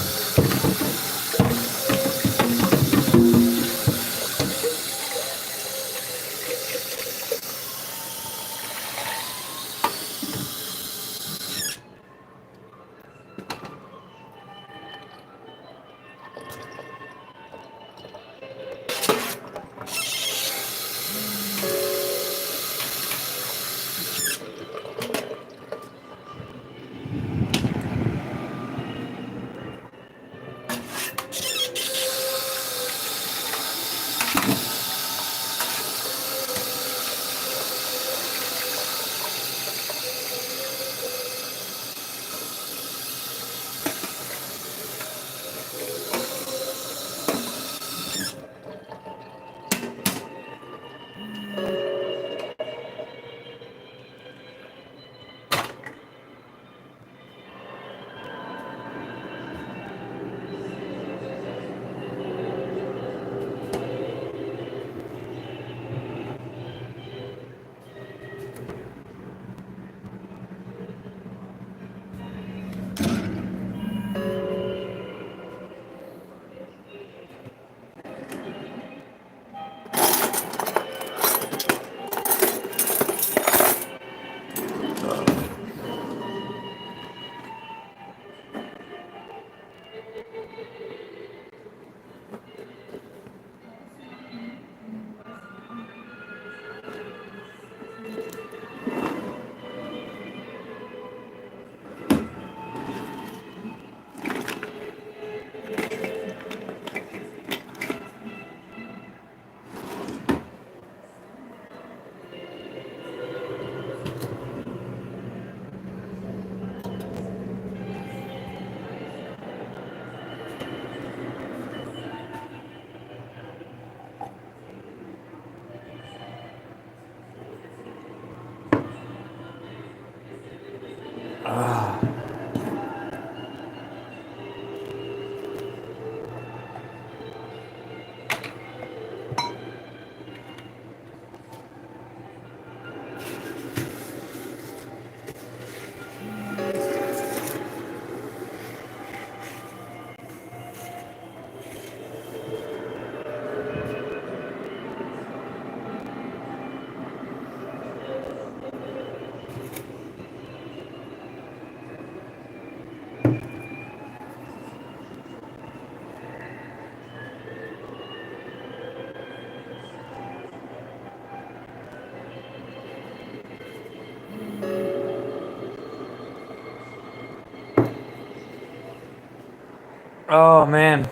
Oh man.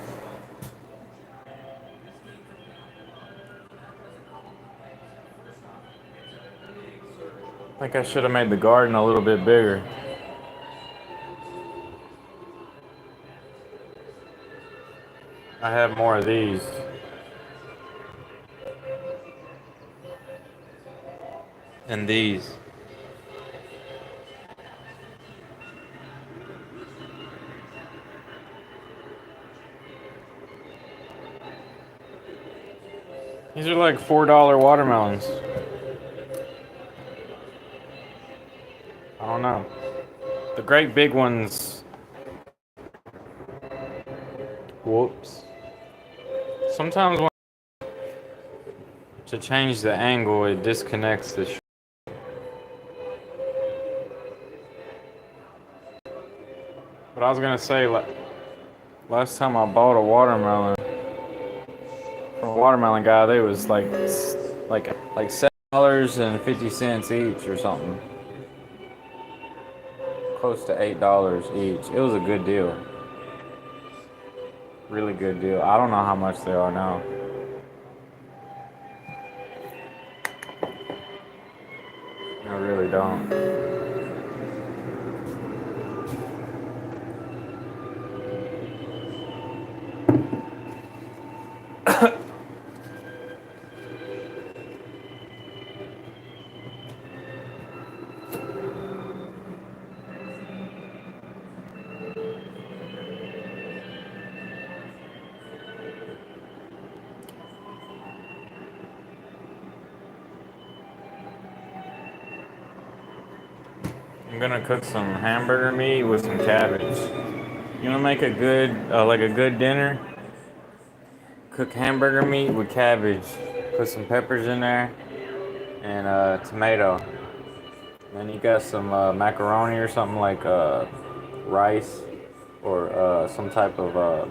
I think I should have made the garden a little bit bigger. I have more of these. And these. These are like $4 watermelons. I don't know. The great big ones. Whoops. Sometimes when to change the angle, it disconnects the But I was gonna say, last time I bought a watermelon from a watermelon guy, they was like $7.50 each or something, close to $8 each. It was a good deal, really good deal. I don't know how much they are now. I really don't. I'm gonna cook some hamburger meat with some cabbage. You wanna make a good, like a good dinner? Cook hamburger meat with cabbage. Put some peppers in there and tomato. Then you got some macaroni or something like rice or some type of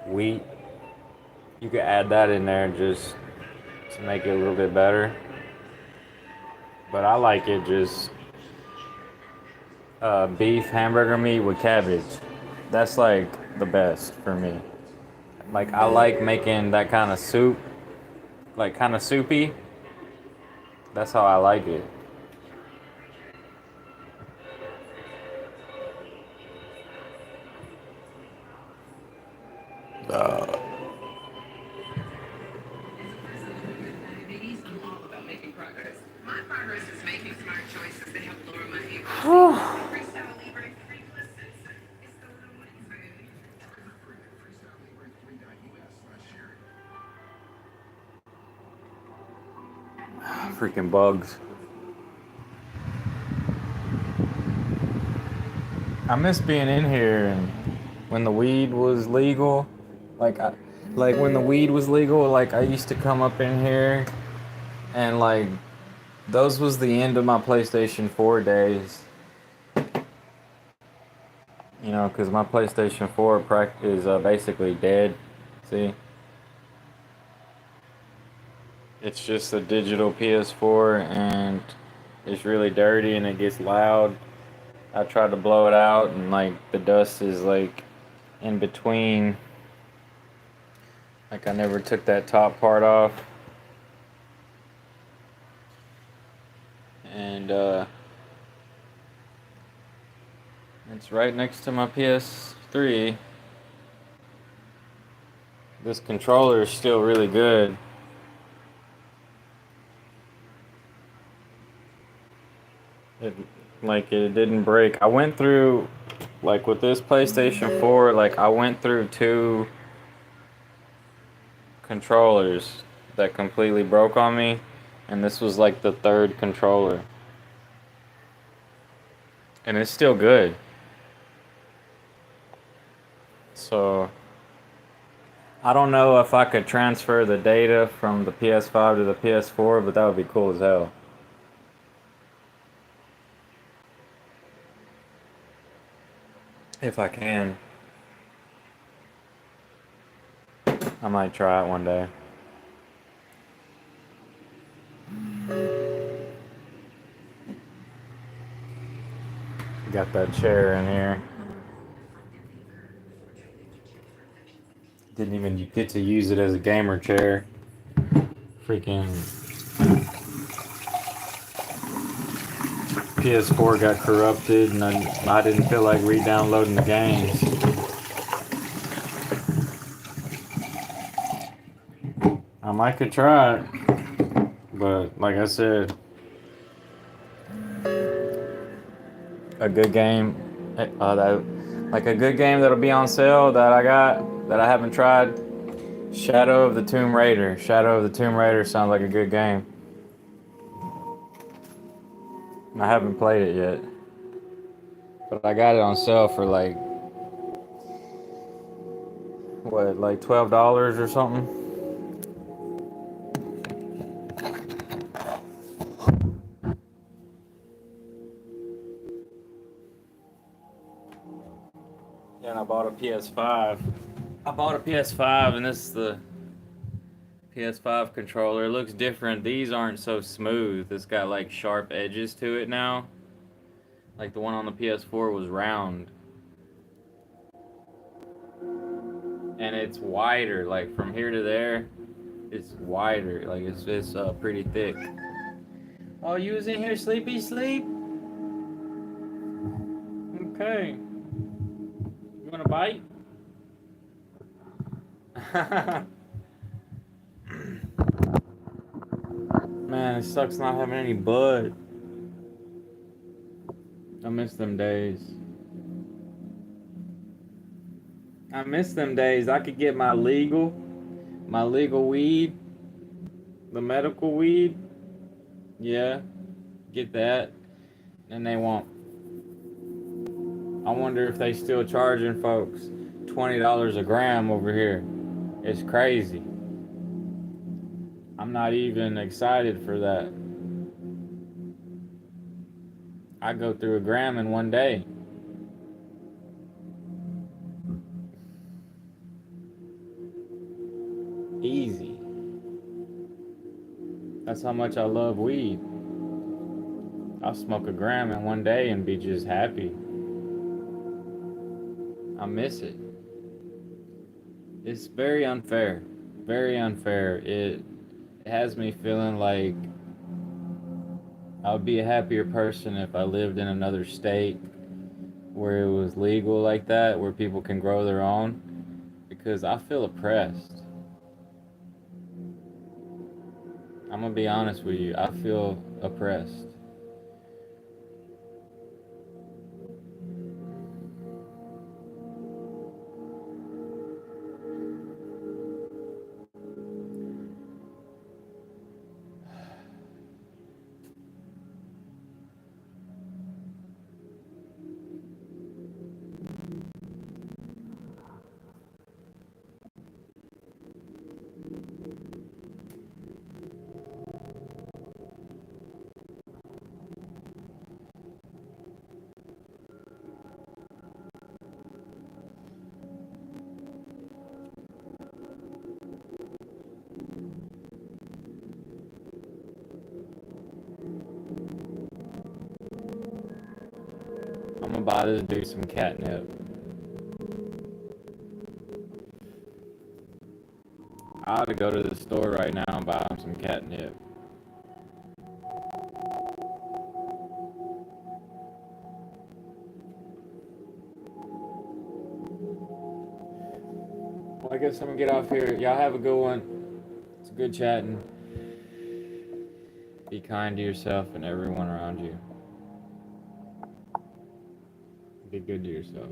wheat. You could add that in there just to make it a little bit better. But I like it just beef hamburger meat with cabbage. That's like the best for me. Like I like making that kind of soup, like kind of soupy. That's how I like it. I'm all about making progress. My progress is making smart choices that help lower my APC. Freestyle Libre 3 Plus sensor. It's the little Wednesday. Freaking bugs. I miss being in here and when the weed was legal. Like when the weed was legal, like I used to come up in here and like those was the end of my PlayStation 4 days. You know, because my PlayStation 4 is basically dead. See? It's just a digital PS4 and it's really dirty and it gets loud. I tried to blow it out and like the dust is like in between. Like I never took that top part off. And it's right next to my PS3. This controller is still really good. It didn't break. I went through, like with this PlayStation 4, like I went through 2 controllers that completely broke on me, and this was like the 3rd controller. And it's still good. So, I don't know if I could transfer the data from the PS5 to the PS4, but that would be cool as hell. If I can. I might try it one day. Got that chair in here. Didn't even get to use it as a gamer chair. Freaking PS4 got corrupted and I didn't feel like re-downloading the games. I might could try it, but like I said, a good game, like a good game that'll be on sale that I haven't tried. Shadow of the Tomb Raider. Shadow of the Tomb Raider sounds like a good game. I haven't played it yet, but I got it on sale for like what, like $12 or something. Yeah, and I bought a PS5. I bought a PS5, and this is the PS5 controller. It looks different. These aren't so smooth. It's got like sharp edges to it now. Like the one on the PS4 was round. And it's wider, like from here to there, it's wider. Like it's pretty thick. Oh, you was in here sleepy sleep? Okay. You want a bite? Man, it sucks not having any bud. I miss them days. I miss them days. I could get my legal weed, the medical weed. Yeah, get that. and they won't. I wonder if they still charging folks $20 a gram over here. It's crazy. I'm not even excited for that. I go through a gram in one day. Easy. That's how much I love weed. I'll smoke a gram in one day and be just happy. I miss it. It's very unfair. Very unfair. It has me feeling like I would be a happier person if I lived in another state where it was legal like that, where people can grow their own, because I feel oppressed. I'm gonna be honest with you. I feel oppressed. I'm gonna buy this dude some catnip. I ought to go to the store right now and buy him some catnip. Well, I guess I'm gonna get off here. Y'all have a good one. It's good chatting. Be kind to yourself and everyone around you. Be good to yourself.